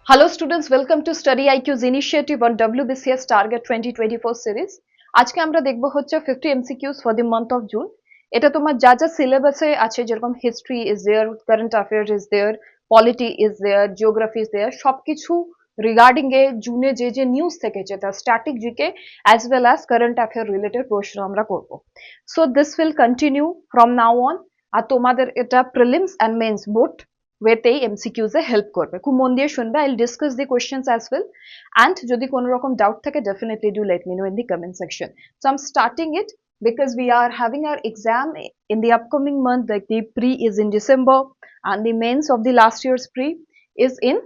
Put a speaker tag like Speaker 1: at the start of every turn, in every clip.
Speaker 1: Hello students, welcome to StudyIQ's initiative on WBCS Target 2024 series. আজকে আমরা দেখব হচ্ছে 50 MCQs for the month of June. এটা তোমার যা যা সিলেবাসে আছে যেরকম history is there, current affairs is there, polity is there, geography is there, সবকিছু রিগার্ডিং এ জুনে যে যে নিউজ থেকেছে তার static GK as well as current affair related প্রশ্ন আমরা করব। So this will continue from now on. আর তোমাদের এটা প্রিলিমস অ্যান্ড মেন্স বোথ ওয়েতেই এমসিকিউজ এ হেল্প করবে। খুব মন দিয়ে শুনবে। I will discuss the questions as well, and যদি কোনো রকম ডাউট থাকে definitely do let me no in the comment section. So I am starting it because we are having our exam in the upcoming month. Like the pre is in December and the mains of the last year's pre is in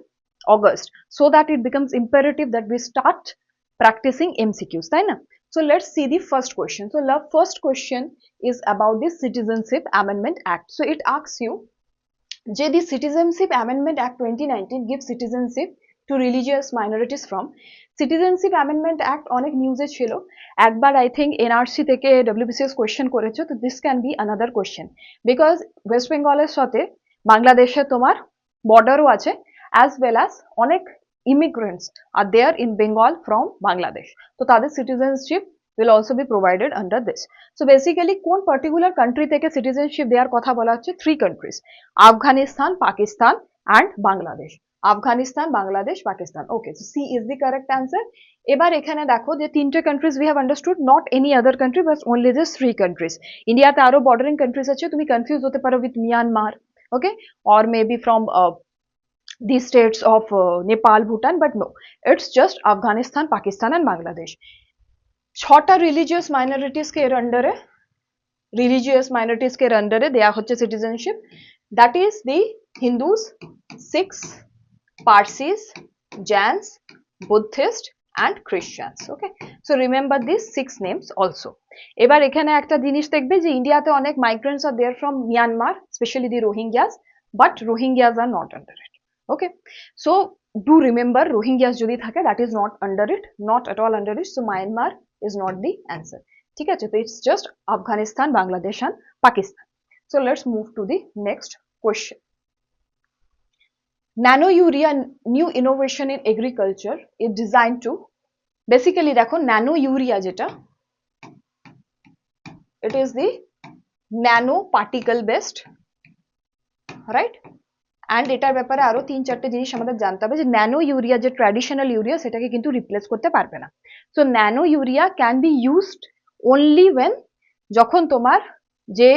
Speaker 1: August, so that it becomes imperative that we start practicing MCQs, তাই না? So let's see the first question. So the first question is about the Citizenship Amendment Act. So it asks you যে the Citizenship Amendment Act 2019 gives citizenship to religious minorities from. Citizenship Amendment Act অনেক নিউজে ছিল, একবার I think NRC থেকে WBCS question করেছে, তো this can be another question because west বেঙ্গলের সাথে বাংলাদেশে তোমার বর্ডারও আছে, অ্যাজ ওয়েল অ্যাজ অনেক immigrants are there in Bengal from Bangladesh, তো তাদের citizenship will also be provided under this. So basically কোন particular country থেকে citizenship দেওয়ার কথা বলা হচ্ছে? 3 countries, Afghanistan, Pakistan and Bangladesh. Afghanistan, Bangladesh, Pakistan. Okay, so C is the correct answer. এবার এখানে দেখো যে তিনটে countries we have understood, not any other country but only these 3 countries. ইন্ডিয়াতে আরো bordering countries আছে, তুমি confuse হতে পারো with Myanmar, okay, or maybe from the states of Nepal, Bhutan, but no, it's just Afghanistan, Pakistan and Bangladesh. ছটা religious মাইনরিটিসকে এর আন্ডারে দেয়া হচ্ছে citizenship, that is the Hindus, Sikhs, Parsis, Jains, Buddhist and Christians. Okay, so remember this 6 names also. এবার এখানে একটা জিনিস দেখবে যে ইন্ডিয়াতে অনেক migrants are there from Myanmar, specially the Rohingyas, but Rohingyas are not under it. Okay, so do remember Rohingyas যদি থাকে that is not under it, not at all under it, so Myanmar is not the answer. ঠিক আছে, তো it's just Afghanistan, Bangladesh and Pakistan. So let's move to the next question. Nano urea, new innovation in agriculture, is designed to, basically দেখো nano urea যেটা, it is the nano particle based, right? And এটার ব্যাপারে আরো 3-4টে জিনিস আমাদের জানতে হবে যে ন্যানো ইউরিয়া যে ট্র্যাডিশনাল ইউরিয়া সেটাকে কিন্তু রিপ্লেস করতে পারবে না। So nano urea can be used only when, যখন তোমার যে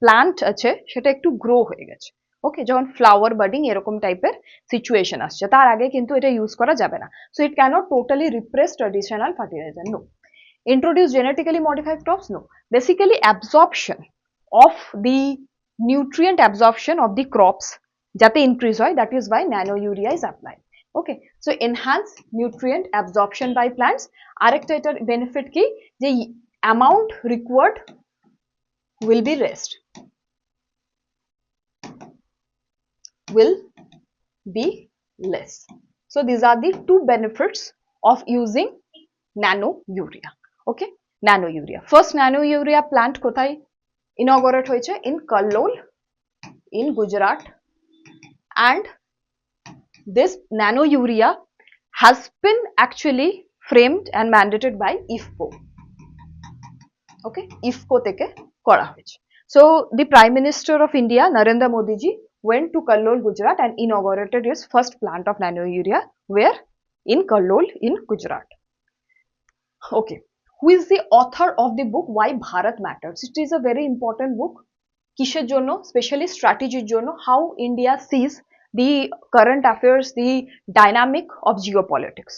Speaker 1: প্লান্ট আছে সেটা একটু গ্রো হয়ে গেছে, ওকে, যখন ফ্লাওয়ার বাডিং এরকম টাইপের সিচুয়েশন আসছে, তার আগে কিন্তু এটা ইউজ করা যাবে না। So it can't totally replace traditional fertiliser, no. Introduce genetically modified crops, no. Basically absorption of the nutrient absorption of the crops যাতে ইনক্রিজ হয়, that is why nano urea is applied. Okay, so enhance nutrient absorption by plants. আরেকটা এটার benefit কি, যে amount required will be less, so these are the 2 benefits of using nano urea. Okay, nano urea, first nano urea plant কোথায় inaugurate হয়েছে? in Kallol in Gujarat, and this nano urea has been actually framed and mandated by IFCO. Okay, IFCO থেকে করা হয়েছে। So the Prime Minister of India, Narendra Modi ji, went to Kallol, Gujarat and inaugurated his first plant of nano urea, where? In Kallol in Gujarat. Okay, who is the author of the book Why Bharat Matters? It is a very important book. কিসের জন্য? Specially স্ট্র্যাটেজির জন্য, how India sees the current affairs, the dynamic of geopolitics,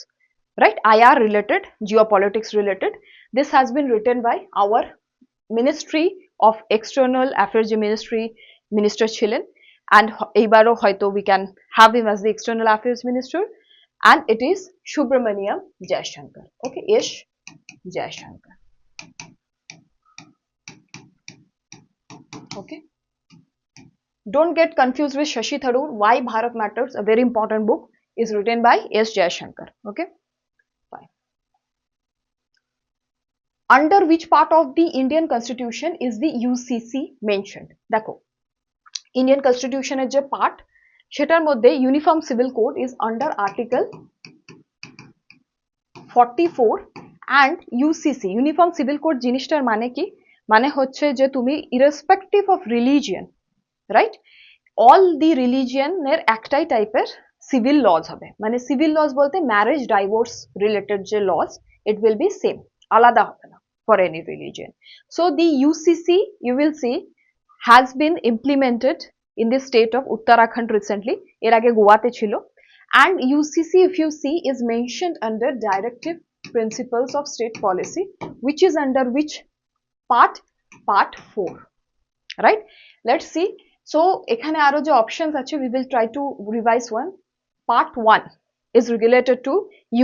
Speaker 1: right? IR related, geopolitics related. This has been written by our Ministry of External Affairs minister ছিলেন, and এইবারও হয়তো we can have him as the External Affairs Minister, and it is Subramaniam Jaishankar. Okay, Ish Jaishankar. Okay, don't get confused with Shashi Tharoor. Why Bharat Matters, a very important book, is written by S. Jaishankar. Okay, fine. Under which part of the Indian Constitution is the UCC mentioned? দেখো, Indian Constitution এর যে part সেটার মধ্যে uniform civil code is under article 44 and UCC uniform civil code জিনিসটার মানে কি, মানে হচ্ছে যে তুমি irrespective of religion, right, all the রিলিজিয়নের একটাই টাইপের সিভিল লজ হবে, মানে সিভিল লজ বলতে ম্যারেজ ডাইভোর্স রিলেটেড যে laws, it will be same, আলাদা হবে না for any religion. So the UCC you will see has been implemented in the state of Uttarakhand recently, এর আগে গোয়াতে ছিল, and UCC if you see is mentioned under directive principles of state policy, which is under which part 4, right? Let's see. So এখানে আরো যে options আছে, we will try to revise one. Part 1 is related to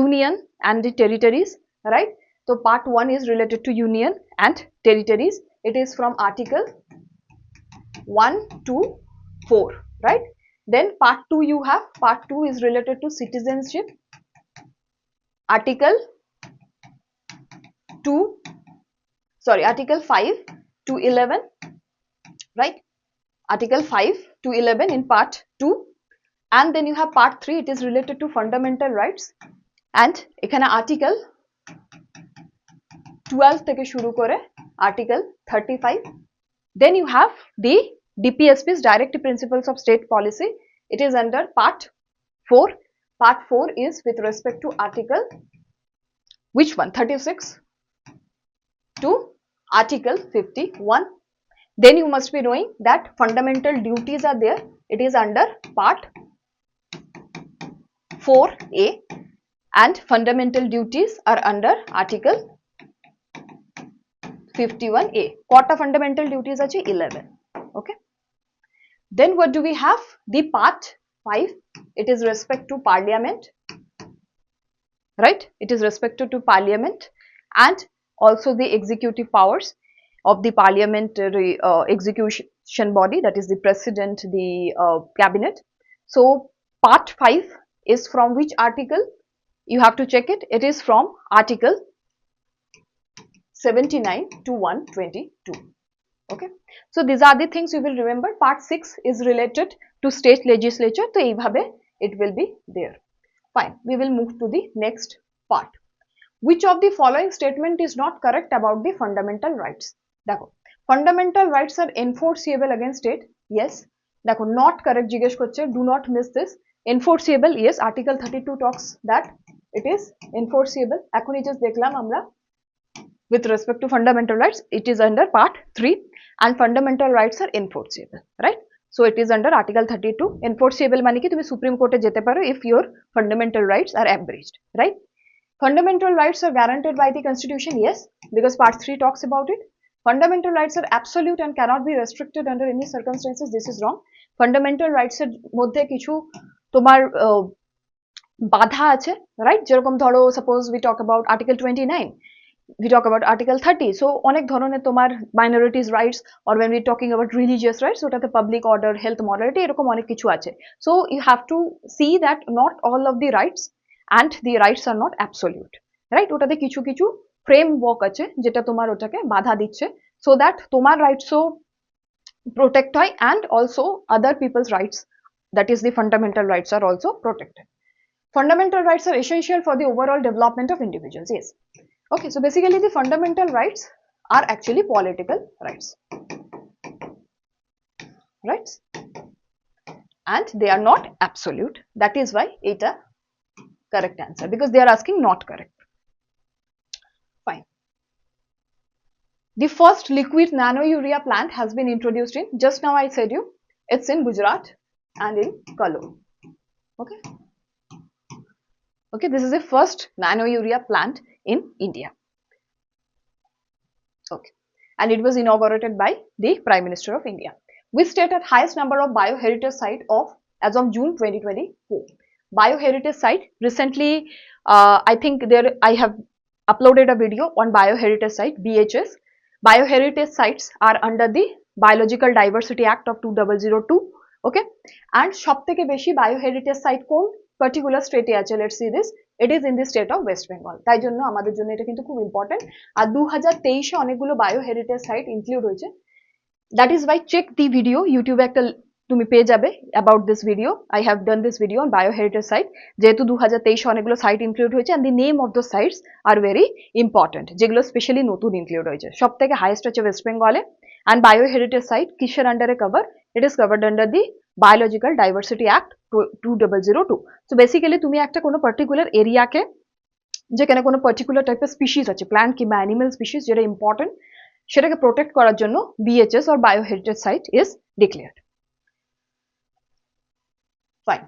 Speaker 1: union and the territories, right? So part 1 is related to union and territories. It is from article 1 to 4, right? Then part 2 you have, part 2 is related to citizenship, article 5 to 11, right? Article 5 to 11 in part 2, and then you have part 3, it is related to fundamental rights, and এখানে article 12 থেকে শুরু করে article 35. Then you have the DPSP's Directive Principles of State Policy. It is under part 4. Part 4 is with respect to article, which one? 36 to article 51. Then you must be knowing that fundamental duties are there. It is under part 4A, and fundamental duties are under article 51A. Kota fundamental duties are 11. Okay. Then what do we have? The part 5, it is respect to parliament, right? It is respected to parliament and also the executive powers of the parliamentary execution body, that is the president, the cabinet. So part 5 is from which article? You have to check it. It is from article 79 to 122. Okay, so these are the things you will remember. Part 6 is related to state legislature, so এইভাবে it will be there. Fine, we will move to the next part. Which of the following statement is not correct about the fundamental rights? দেখো, fundamental rights are enforceable against state. Yes. দেখো, not correct জিজ্ঞেস করছে, do not miss this. Enforceable, yes, article 32 talks that it is enforceable. এখনই just দেখলাম আমরা, with respect to fundamental rights, it is under part 3, and fundamental rights are enforceable, right? So it is under article 32. Enforceable মানে কি, তুমি supreme কোর্টে যেতে পারো if your fundamental rights are abridged, right? Fundamental rights are guaranteed by the constitution, yes, because part 3 talks about it. Fundamental rights are absolute and cannot be restricted under any circumstances. This is wrong. Fundamental rights এর মধ্যে কিছু তোমার বাধা আছে, right? যেরকম ধরো, suppose we talk about article 29, we talk about article 30. So অনেক ধরনের তোমার minorities rights, or when we talking about religious rights, ওটাতে public order, health, morality, এরকম অনেক কিছু আছে. So you have to see that not all of the rights and the rights are not absolute, right? ওটাতে কিছু কিছু framework আছে যেটা তোমার ওটাকে বাধা দিচ্ছে, so that তোমার rights ও protect হয় and also other people's rights, that is the fundamental rights, are also protected. Fundamental rights are essential for the overall development of individuals, yes. Okay, so basically the fundamental rights are actually political rights, right? And they are not absolute. That is why it a correct answer, because they are asking not correct. Fine. The first liquid nano urea plant has been introduced in, just now I said you, it's in Gujarat and in Kalur. Okay. Okay, this is the first nano urea plant in India. Okay, and it was inaugurated by the Prime Minister of India. We state at highest number of bioheritage site of as of June 2024. Bioheritage site, recently I think there I have uploaded a video on bioheritage site, BHS. Bioheritage sites are under the Biological Diversity Act of 2002. Okay, and সবথেকে বেশি bioheritage site কোন particular state এ আছে? Let's see this. It is in the state of West Bengal. তাই জন্য আমাদের জন্য এটা কিন্তু খুব ইম্পর্টেন্ট। আর 2023 এ অনেকগুলো bioheritage site ইনক্লুড হয়েছে। That is why check the video, YouTube একটা তুমি পেয়ে যাবে about this video. I have done this video on bioheritage site. যেহেতু 2023 অনেকগুলো সাইট ইনক্লুড হয়েছে and the name of the sites are very important, যেগুলো specially নতুন ইনক্লুড হয়েছে। সব থেকে হাইয়েস্ট হচ্ছে ওয়েস্ট বেঙ্গলে। and bioheritage site কিসের আন্ডারে cover? It is covered under the Biological Diversity Act 2002. So basically তুমি একটা কোনো পার্টিকুলার এরিয়াকে, যেখানে কোনো পার্টিকুলার টাইপের স্পিসিস আছে, প্ল্যান্ট কিংবা অ্যানিমাল স্পিসিস যেটা ইম্পর্টেন্ট, সেটাকে প্রোটেক্ট করার জন্য বিএচএস or bioheritage site is declared. Fine.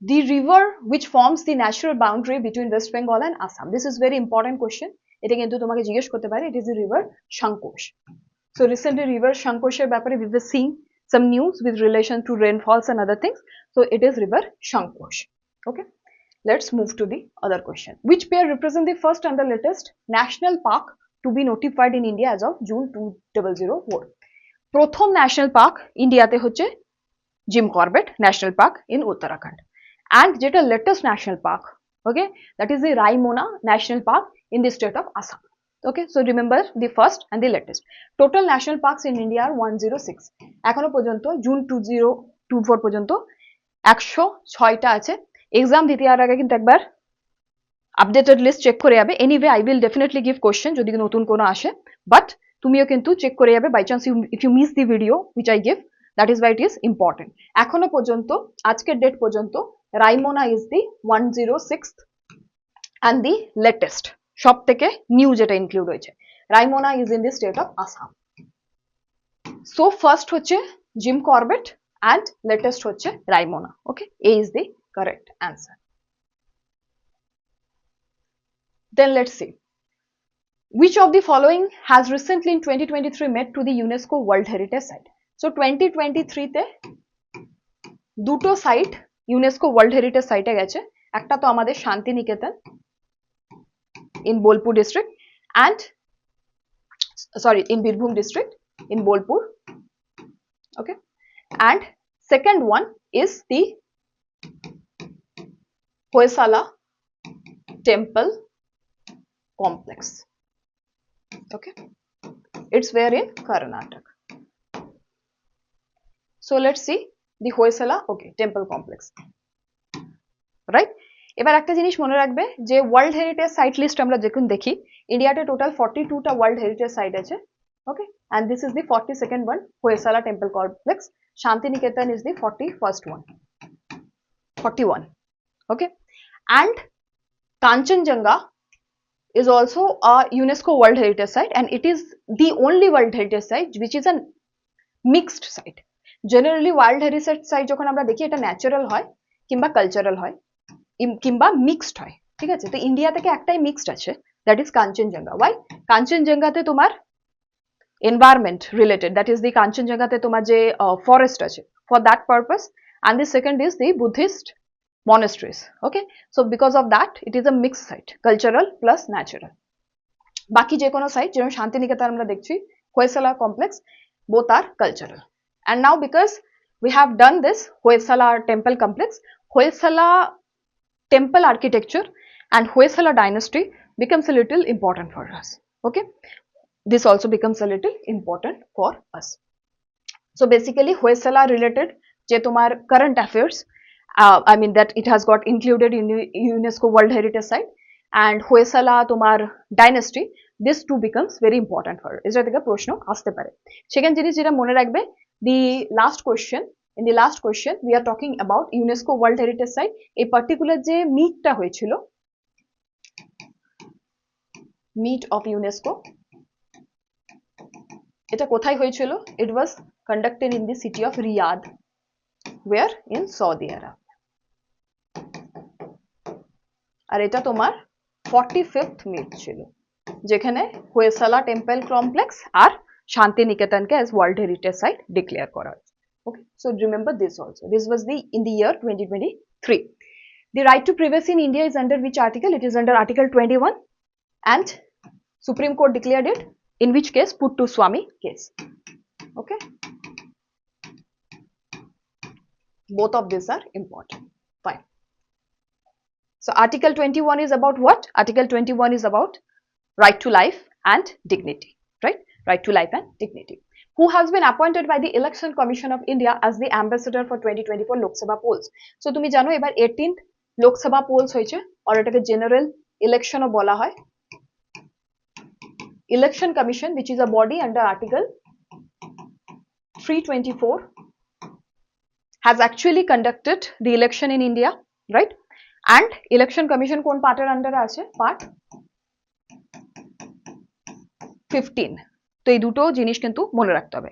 Speaker 1: The river which forms the natural boundary between West Bengal and Assam. This is very important question. এটা কিন্তু তোমাকে জিজ্ঞেস করতে পারে। It is the river Shankosh. So recently river Shankosher ব্যাপারে we were seeing some news with relation to rainfalls and other things. So it is river Shankosh. Okay. Let's move to the other question. Which pair represent the first and the latest national park to be notified in India as of June 2004? প্রথম national park ইন্ডিয়াতে হচ্ছে Jim Corbett national park in Uttarakhand, and যেটা latest national park, okay, that is the Raimona National Park in the state of Assam. Okay, so remember the first and the latest. Total national parks in India are 106. এখনো পর্যন্ত June 2024 পর্যন্ত 106টা আছে। Exam দিতে যাওয়ার আগে কিন্তু একবার updated list check করে যাবে। Anyway I will definitely give question যদি নতুন কোনো আসে, বাট তুমিও কিন্তু চেক করে যাবে by chance if you miss the video which I give, that is why it is important. এখনো পর্যন্ত আজকের ডেট পর্যন্ত Raimona is the 106th and the latest, সব থেকে নিউ যেটা ইনক্লুড হয়েছে। Raimona is in the state of Assam. So first হচ্ছে Jim Corbett and latest হচ্ছে Raimona. Okay, A is the correct answer. Then let's see. Which of the following has recently in 2023 made to the UNESCO World Heritage Site? So 2023 তে দুটো site UNESCO world heritage সাইটে গেছে। একটা তো আমাদের Santiniketan in Bolpur district and in Birbhum district in Bolpur. Okay, and second one is the Hoysala temple complex. Okay, it's where in Karnataka. So let's see the Hoysala, okay, temple complex, right? এবার একটা জিনিস মনে রাখবে যে world heritage site list আমরা যখন দেখি ইন্ডিয়াতে টোটাল 42টা ওয়ার্ল্ড হেরিটেজ সাইট আছে। ওকে, and this is the 42nd one, Hoysala temple complex. Shantiniketan is the 41st one, 41. Okay, and Kanchenjunga is also a UNESCO World Heritage Site, and it is the only World Heritage Site which is a mixed site. Generally World Heritage Site যখন আমরা দেখি এটা natural হয় কিংবা cultural হয় কিংবা mixed হয়, ঠিক আছে? তো ইন্ডিয়া থেকে একটাই মিক্সড আছে, দ্যাট ইজ কাঞ্চনজঙ্ঘা। ওয়াই? কাঞ্চনজঙ্ঘাতে তোমার environment related, that is the কাঞ্চনজঙ্ঘাতে তোমার যে ফরেস্ট আছে for that purpose, and the second is the Buddhist monasteries. Okay, so because of that it is a mixed site, cultural plus natural. বাকি যে কোনো site যেমন শান্তিনিকেতন আমরা দেখছি, Hoysala complex, both are cultural. And now because we have done this Hoysala temple complex, Hoysala temple architecture and Hoysala dynasty becomes a little important for us. Okay, this also becomes a little important for us. So basically Hoysala related je tomar current affairs, I mean that it has got included in UNESCO World Heritage Site, and Hoysala tomar dynasty, this too becomes very important for us. এটা থেকে প্রশ্ন আসতে পারে। Second জিনিস যেটা মনে রাখবে, the last question, in the last question we are talking about UNESCO World Heritage Site, এই পার্টিকুলার যে মিটটা হয়েছিল, মিট অফ ইউনেস্কো, এটা কোথায় হয়েছিল? It was conducted in the city of Riyadh, where in Saudi Arabia, আর এটা তোমার 45th meet ছিল, যেখানে Hoysala টেম্পল কমপ্লেক্স আর শান্তিনিকেতনকে as World Heritage Site declare করা হয়েছে। Okay, so remember this also. This was in the year 2023. The right to privacy in India is under which article? It is under Article 21, and Supreme Court declared it in which case? Puttu Swami case. Okay, both of these are important. Fine. So Article 21 is about what? Article 21 is about right to life and dignity, right? Right to life and dignity. who has been appointed by the Election Commission of India as the ambassador for 2024 Lok Sabha polls. So তুমি জানো এবার 18th Lok Sabha polls হয়েছে, আর এটাকে general ইলেকশনও বলা হয়। Election Commission, which is a body under Article 324, has actually conducted the election in India, right? And Election Commission কোন পার্টের আন্ডারে আছে? পার্ট 15। তো এই দুটো জিনিস কিন্তু মনে রাখতে হবে।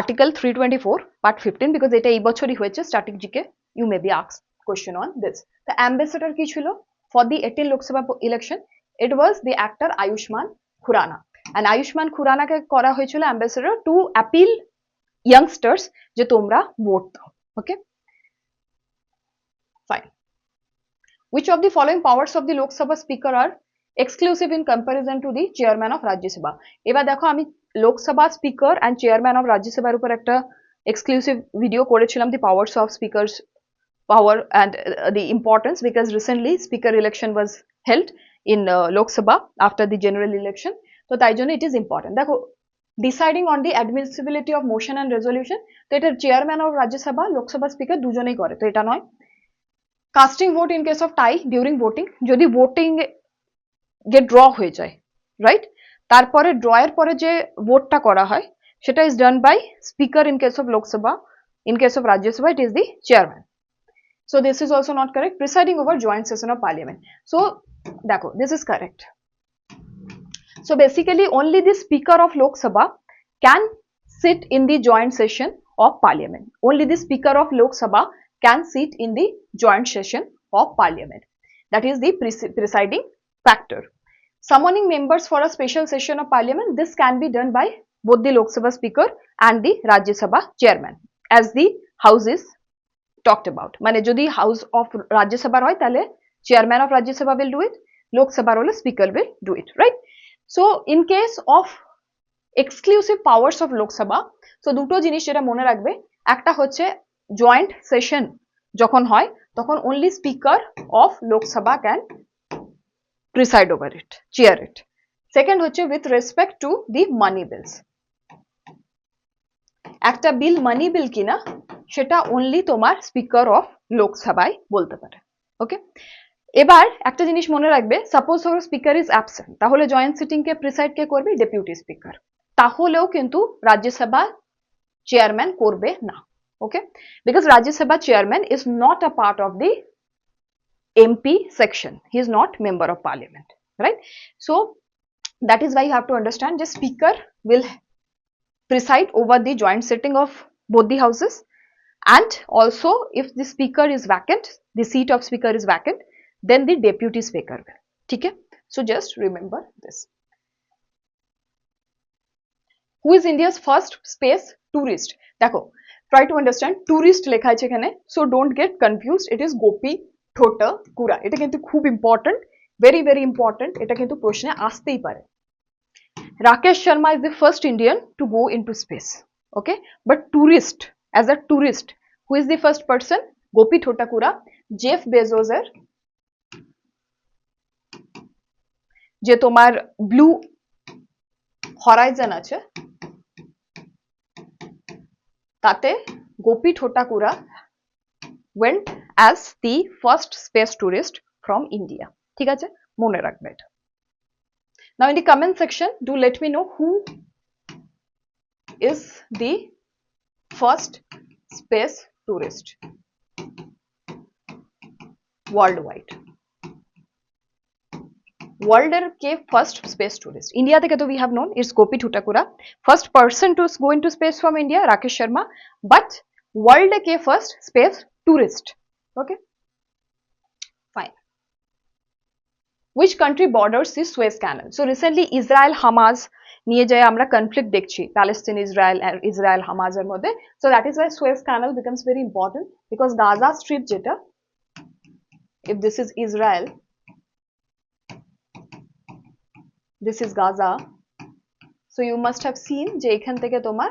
Speaker 1: Article 324 part 15, because এটা এই বছরই হয়েছে static GK, you may be asked question on this. The ambassador কি ছিল for the 18 Lok Sabha election? It was the actor Ayushman Khurrana, and Ayushman Khurrana কে করা হয়েছিল ambassador to appeal youngsters যে তোমরা ভোট দাও। Okay, fine. Which of the following powers of the Lok Sabha speaker are exclusive in comparison to the chairman of Rajya Sabha? এবার দেখো আমি Lok Sabha speaker and chairman of Rajya Sabha উপর একটা exclusive video করেছিলাম, the powers of speakers power and the importance, because recently speaker election was held in Lok Sabha after the general election. তো তাই জন্য it is important. দেখো deciding on the admissibility of motion and resolution, তো এটা chairman of Rajya Sabha, Lok Sabha speaker দুজনেই করে, তো এটা নয়। Casting vote in case of tie during voting, যদি ভোটিং গে ড্র হয়ে যায়, রাইট, তারপরে ড্রয়ের পরে যে ভোটটা করা হয় সেটা is done by speaker in case of Lok Sabha, in case of Rajya Sabha it is the chairman. So this is also not correct, presiding over joint session of parliament. So দেখো this is correct. So basically only the speaker of Lok Sabha can sit in the joint session of parliament. Only the speaker of Lok Sabha can sit in the joint session of parliament. That is the presiding factor. Summoning members for a special session of parliament, this can be done by both the Lok Sabha speaker and the Rajya Sabha chairman, as the house is talked about. মানে যদি house of Rajya Sabha হয় তাহলে chairman of Rajya Sabha will do it, Lok Sabha হলে speaker will do it, right? So in case of exclusive powers of Lok Sabha, so দুটো জিনিস যেটা মনে রাখবে, একটা হচ্ছে জয়েন্ট সেশন যখন হয় তখন only speaker of Lok Sabha can preside over it, chair it. Second হচ্ছে with respect to the money bills, একটা বিল মানি বিল কিনা সেটা only তোমার স্পিকার অফ লোকসভায় বলতে পারে। ওকে, এবার একটা জিনিস মনে রাখবে, সাপোজ ধরো স্পিকার ইজ অ্যাবসেন্ট, তাহলে জয়েন্ট সিটিং কে প্রিসাইড কে করবে? Deputy speaker. তাহলেও কিন্তু রাজ্যসভা চেয়ারম্যান করবে না। Okay, because Rajya Sabha chairman is not a part of the MP section, he is not member of parliament, right? So that is why you have to understand the speaker will preside over the joint sitting of both the houses, and also if the speaker is vacant, the seat of speaker is vacant, then the deputy speaker will. Okay, so just remember this. Who is India's first space tourist? দেখো, try to understand, tourist লেখা আছে এখানে, so don't get confused, it is Gopi ঠোঁটাকুড়া। এটা কিন্তু খুব important, very very important, এটা কিন্তু প্রশ্নে আসতেই পারে। Rakesh Sharma is the first Indian to go into space, okay, but tourist, as a tourist, who is the first person? Gopi Thotakura. Jeff বেজোসের যে তোমার ব্লু হরাইজন আছে তাতে Gopi ঠোঁটাকুড়া went as the first space tourist from India. ঠিক আছে, মনে রাখবে এটা। Now in the comment section, do let me know who is the first space tourist worldwide. World এর কে first space tourist? India থেকে তো we have known it's Gopi ঠোঁটাকুড়া, first person to go into space from India Rakesh Sharma, but world A K first space tourist? Okay, fine. Which country borders the Suez Canal? So recently Israel Hamas নিয়ে যায় আমরা conflict দেখছি, Palestine Israel হামাজের মধ্যে, so that is why Suez Canal becomes very important, because Gaza Strip যেটা, if this is Israel, this is Gaza, so you must have seen যে এখান থেকে তোমার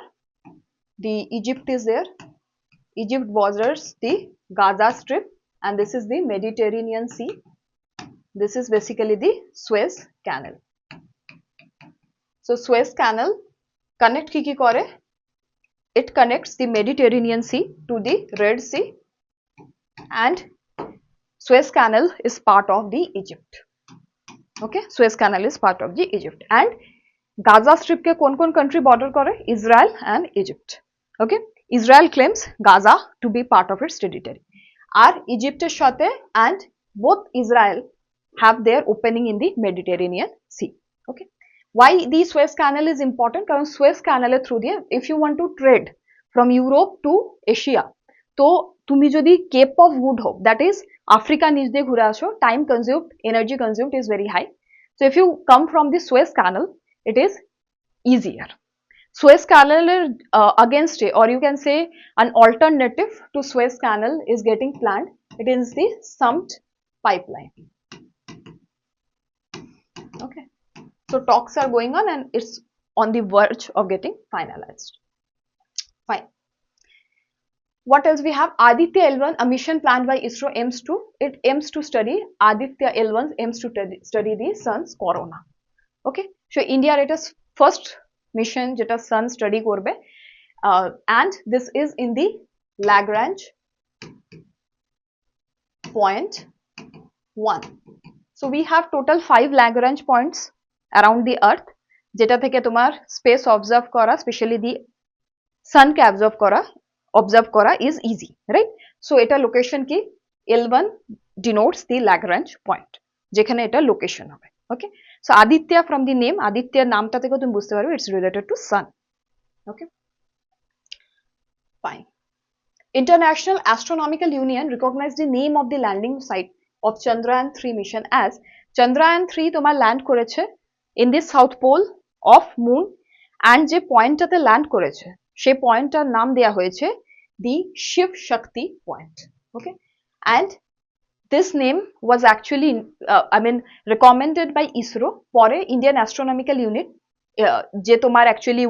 Speaker 1: the Egypt is there, Egypt borders the Gaza Strip, and this is the Mediterranean Sea, this is basically the Suez Canal. So Suez Canal connect কি করে, it connects the Mediterranean Sea to the Red Sea, and Suez Canal is part of the Egypt. Okay, Suez Canal is part of the Egypt, and Gaza Strip ke kon country border kore, Israel and Egypt. Okay, Israel claims Gaza to be part of its territory, আর ইজিপ্টের সাথে, and both Israel have their opening in the Mediterranean Sea. Okay, why the Suez Canal is important? কারণ Suez Canal এর through দিয়ে if you want to trade from Europe to Asia, তো তুমি যদি Cape of Good Hope, that is Africa নিচ দিয়ে ঘুরে আসো, time consumed, energy consumed is very high. So if you come from the Suez Canal, it is easier. Suez Canal against it, or you can say an alternative to Suez Canal is getting planned. It is the Summit pipeline. Okay, so talks are going on and it's on the verge of getting finalized. Fine. What else we have? Aditya L1, a mission planned by ISRO, aims to study, Aditya L1 aims to study the sun's corona. Okay, so India it is first mission যেটা sun study করবে, and this is in the Lagrange point 1. So we have total 5 Lagrange points around the earth যেটা থেকে তোমার space observe করা, especially the sun K observe করা is easy, right? So এটা location কি, L1 denotes the Lagrange point যেখানে এটা location হবে. Okay, so Aditya from the name, Aditya নামটা থেকে তুমি বুঝতে পারবে it's related to sun. Okay, fine. International Astronomical Union recognized the name of the landing site of Chandrayaan-3 mission as Chandrayaan-3 তোমার land করেছে in the south pole of moon, and যে পয়েন্টটাতে land করেছে সেই পয়েন্টটার নাম দেয়া হয়েছে the Shiv Shakti point. Okay, and this name was actually recommended by ISRO. পরে Indian Astronomical Unit যে তোমার actually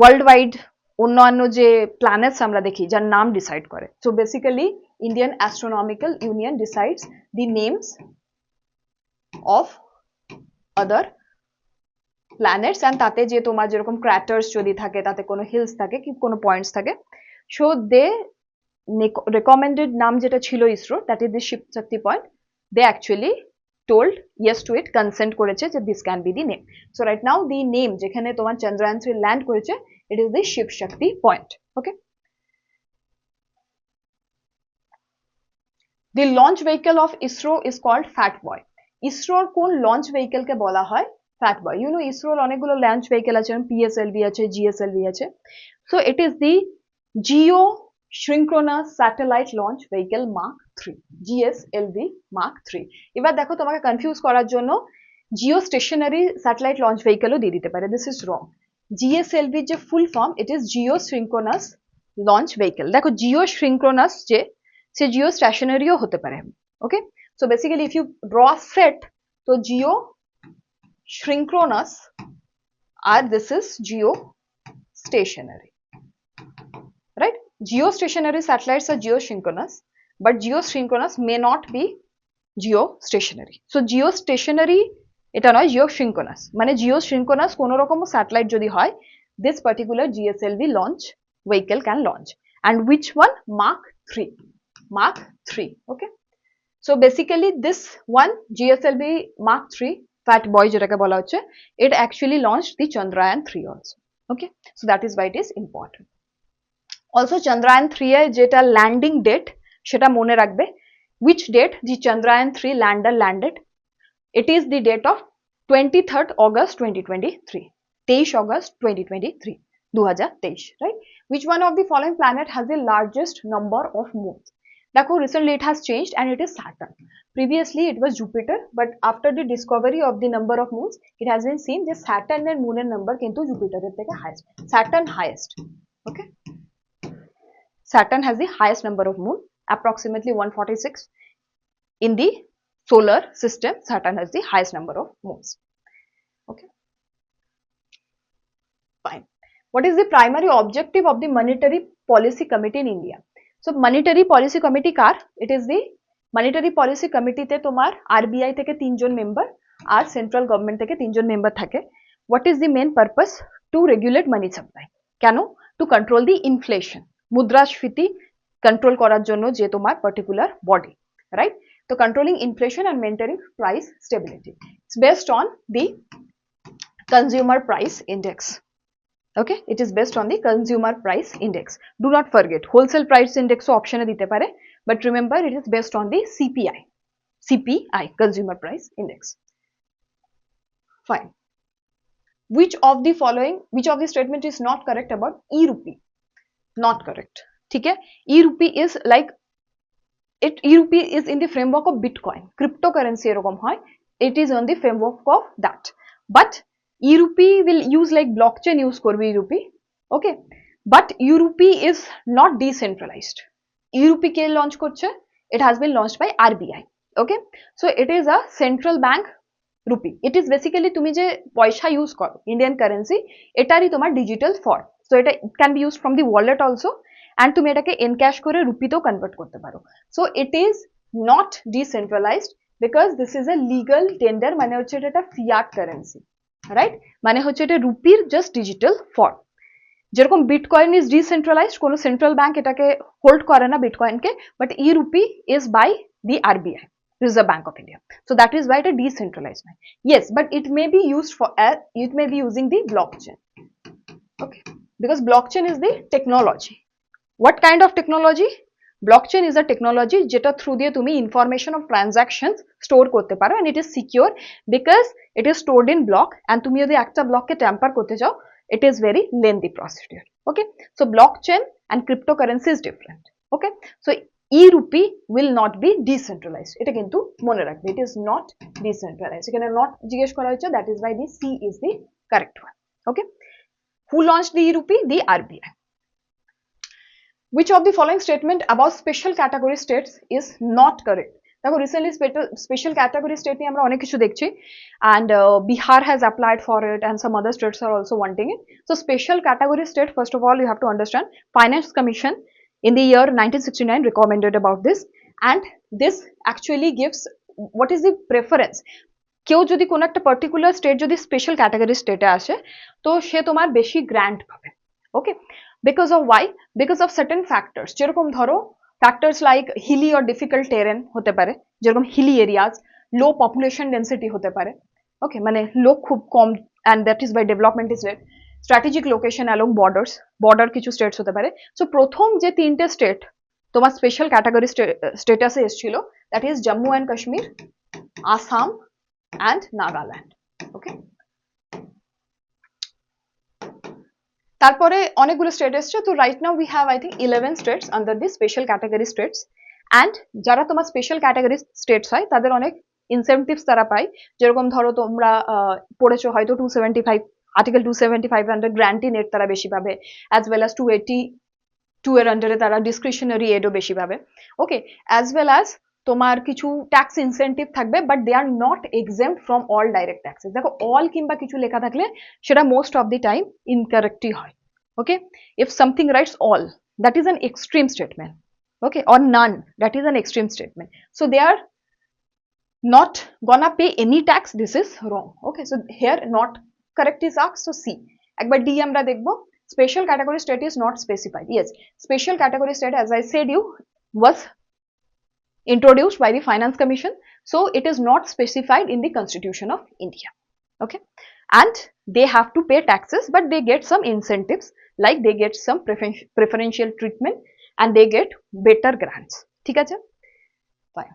Speaker 1: world wide অন্যান্য যে planets আমরা দেখি যার নাম decide করে. So basically Indian Astronomical Union decides the names of other planets, and তাতে যে তোমার যেরকম craters যদি থাকে, তাতে কোনো hills থাকে কি কোনো points থাকে, so they recommended নাম যেটা ছিল ISRO, that is the Shiv Shakti point, they actually told yes to it, consent করেছে যে this can be the name. So right now the name যেখানে তোমার Chandrayaan-3 land করেছে, it is the Shiv Shakti point. Okay, the launch vehicle of ISRO is called Fat Boy. ISRO কোন launch vehicle কে বলা হয় Fat Boy? You know ISRO অনেকগুলো launch vehicle আছে, PSLV আছে, GSLV আছে. So it is the Geo Synchronous Satellite Launch Vehicle Mark 3, GSLV Mark 3. এবার দেখো তোমাকে কনফিউজ করার জন্য Geostationary Satellite Launch Vehicle ও দিয়ে দিতে পারে. This is wrong. GSLV যে full form, it is Geosynchronous Launch Vehicle. দেখো Geosynchronous যে সে geostationary ও হতে পারে. Okay, so basically if you draw a set, so Geosynchronous and this is geostationary, right? Geostationary satellites are geosynchronous, but geosynchronous may not be geostationary. So geostationary এটা নয়, geosynchronous মানে geosynchronous কোনো রকম satellite যদি হয়, this particular GSLV launch vehicle can launch. And which one? Mark 3. Mark 3. Okay, so basically this one GSLV Mark 3 Fat Boy যেটাকে বলা হচ্ছে, it actually launched the Chandrayaan-3 also. Okay, so that is why it is important. Also Chandrayaan-3 এর যেটা landing date সেটা মনে রাখবে. Which date the Chandrayaan-3 lander landed? It is the date of 23rd August 2023. 23 August 2023. 2023, right? Which one of the following planet has the largest number of moons? Dakho, recently it has changed and it is Saturn. Previously it was Jupiter, but after the discovery of the number of moons, it has been seen that Saturn and moon number kintu Jupiter er theke highest. Saturn highest. Okay, Saturn has the highest number of moon, approximately 146. In the solar system, Saturn has the highest number of moons. Okay, fine. What is the primary objective of the Monetary Policy Committee in India? So Monetary Policy Committee car? It is the Monetary Policy Committee তে তোমার RBI থেকে 3 জন member আর central government থেকে 3 জন member থাকে. what is the main purpose? To regulate money supply. কেন? To control the inflation. মুদ্রাস্ফীতি control করার জন্য যে তোমার particular body, right? So controlling inflation and maintaining price stability. It's based on the consumer price index. Okay, it is based on the consumer price index. Do not forget wholesale price index option e dite pare, but remember it is based on the CPI, consumer price index. Fine. Which of the statement is not correct about e-rupee? Not correct. ठीक है, e-rupee is like e-rupee is in the framework of Bitcoin, cryptocurrency এরকম হয়, it is on the framework of that, but e-rupee will use like blockchain use করবে e-rupee, okay, but e-rupee is not decentralized. e-rupee K launch করছে? It has been launched by RBI, okay, so it is a central bank rupee. It is basically তুমি যে পয়সা use করো Indian currency, এটারই তোমার digital form, so এটা can be use from the wallet also, and তুমি এটাকে encash করে রুপিতেও কনভার্ট করতে পারো। So it is not decentralised because this is a legal tender, মানে হচ্ছে এটা একটা ফিয়াট কারেন্সি, রাইট, মানে হচ্ছে এটা রুপির জাস্ট ডিজিটাল ফর্ম। যেরকম বিটকয়েন ইজ ডিসেন্ট্রালাইজড, কোনো সেন্ট্রাল ব্যাংক এটাকে হোল্ড করে না বিটকয়েনকে, but e rupee is by the RBI, Reserve Bank of India. So that is why it is decentralized. Yes, but it may be used for, it may be using the blockchain. Okay, because blockchain is the technology. What kind of technology? Blockchain is a technology jeta through দিয়ে তুমি information of transactions store করতে পারো, and it is secure because it is stored in block, and তুমি যদি একটা ব্লককে tamper করতে চাও, it is very lengthy procedure. Okay, so blockchain and cryptocurrency is different. Okay, so e-rupee will not be decentralized. এটা কিন্তু মনে রাখবে, it is not decentralized. এখানে not জিজ্ঞেস করা হয়েছে, that is why the C is the correct one. Okay, who launched the e-rupee? The RBI. Which of the following statement about special category states is not correct? দেখো recently special category state নিয়ে আমরা অনেক কিছু দেখছি, and Bihar has applied for it and some other states are also wanting it. So special category state, first of all you have to understand, Finance Commission in the year 1969 recommended about this, and this actually gives what is the preference. কেউ যদি কোনো একটা particular state যদি special category স্টেটে আসে, তো সে তোমার বেশি গ্র্যান্ট পাবে। ওকে, because of why? Because of certain factors. যেরকম ধরো factors like hilly or difficult terrain হতে পারে, যেরকম hilly areas, low population density হতে পারে, ওকে, মানে লোক খুব কম, and that is by development is rate, strategic location along borders, border কিছু স্টেটস হতে পারে। সো প্রথম যে তিনটে স্টেট তোমার স্পেশাল ক্যাটাগরি স্টেটাসে এসেছিল, that is Jammu and Kashmir, Assam and Nagaland. Okay, তারপরে অনেকগুলো স্টেট এসছে, তো right now we have I think 11 states under the special category states, and যারা তোমার স্পেশাল ক্যাটাগরি স্টেটস হয় তাদের অনেক ইনসেন্টিভস তারা পায়। যেরকম ধরো তোমরা পড়েছো হয়তো 275 আর্টিকেল 275 আন্ডার গ্র্যান্টি নেট তারা বেশি পাবে, অ্যাজ ওয়েল অ্যাজ 282 এর আন্ডারে তারা ডিসক্রিশনারি এডও বেশি পাবে। ওকে, অ্যাজ ওয়েল অ্যাজ তোমার কিছু ট্যাক্স ইনসেন্টিভ থাকবে, but they are not exempt from all direct taxes. দেখো অল কিংবা কিছু লেখা থাকলে সেটা মোস্ট অফ দি টাইম ইনকারেক্টই হয়। Okay, if something writes all, that is an extreme statement. Okay, or none, that is an extreme statement. So they are not gonna pay any tax. This is wrong. Okay, so here not correct is asked. So C. একবার D আমরা দেখবো, special category state is not specified. Yes, special category state, as I said you, was introduced by the Finance Commission, so it is not specified in the Constitution of India. Okay, and they have to pay taxes, but they get some incentives, like they get some preferential treatment and they get better grants. ঠিক আছে, fine.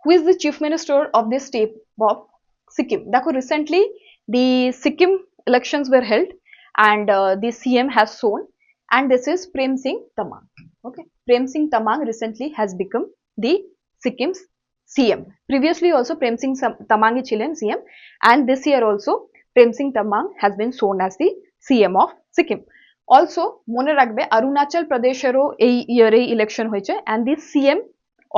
Speaker 1: Who is the chief minister of this state of Sikkim? দেখো recently the Sikkim elections were held, and the CM has sworn, and this is Prem Singh Tamang. Okay, Prem Singh Tamang recently has become the Sikkim's CM. Previously also Prem Singh Tamang ছিলেন CM, and this year also Prem Singh Tamang has been sworn as the CM of Sikkim. Also মনে রাখবে অরুণাচল প্রদেশেরও এই ইয়ারে election হয়েছে, and the CM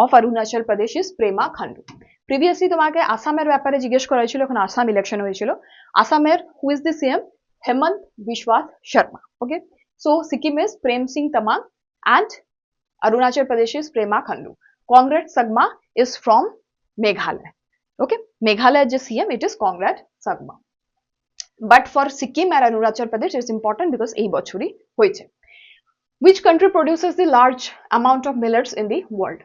Speaker 1: of Arunachal Pradesh is Prema Khandu. Previously তোমাকে আসামের ব্যাপারে জিজ্ঞেস করা হয়েছিল, এখন আসাম ইলেকশন হয়েছিল। আসামের who is the CM? Hemant Biswa Sharma. Okay, so Sikkim is Prem Singh Tamang and Arunachal Pradesh is Prema Khandu. Congress Sagma is from Meghalaya. Okay, Meghalaya যে CM, it is Conrad Sangma. But for Sikkim and Arunachal Pradesh, it's important because এই বছরই হয়েছে। Which country produces the large amount of millets in the world?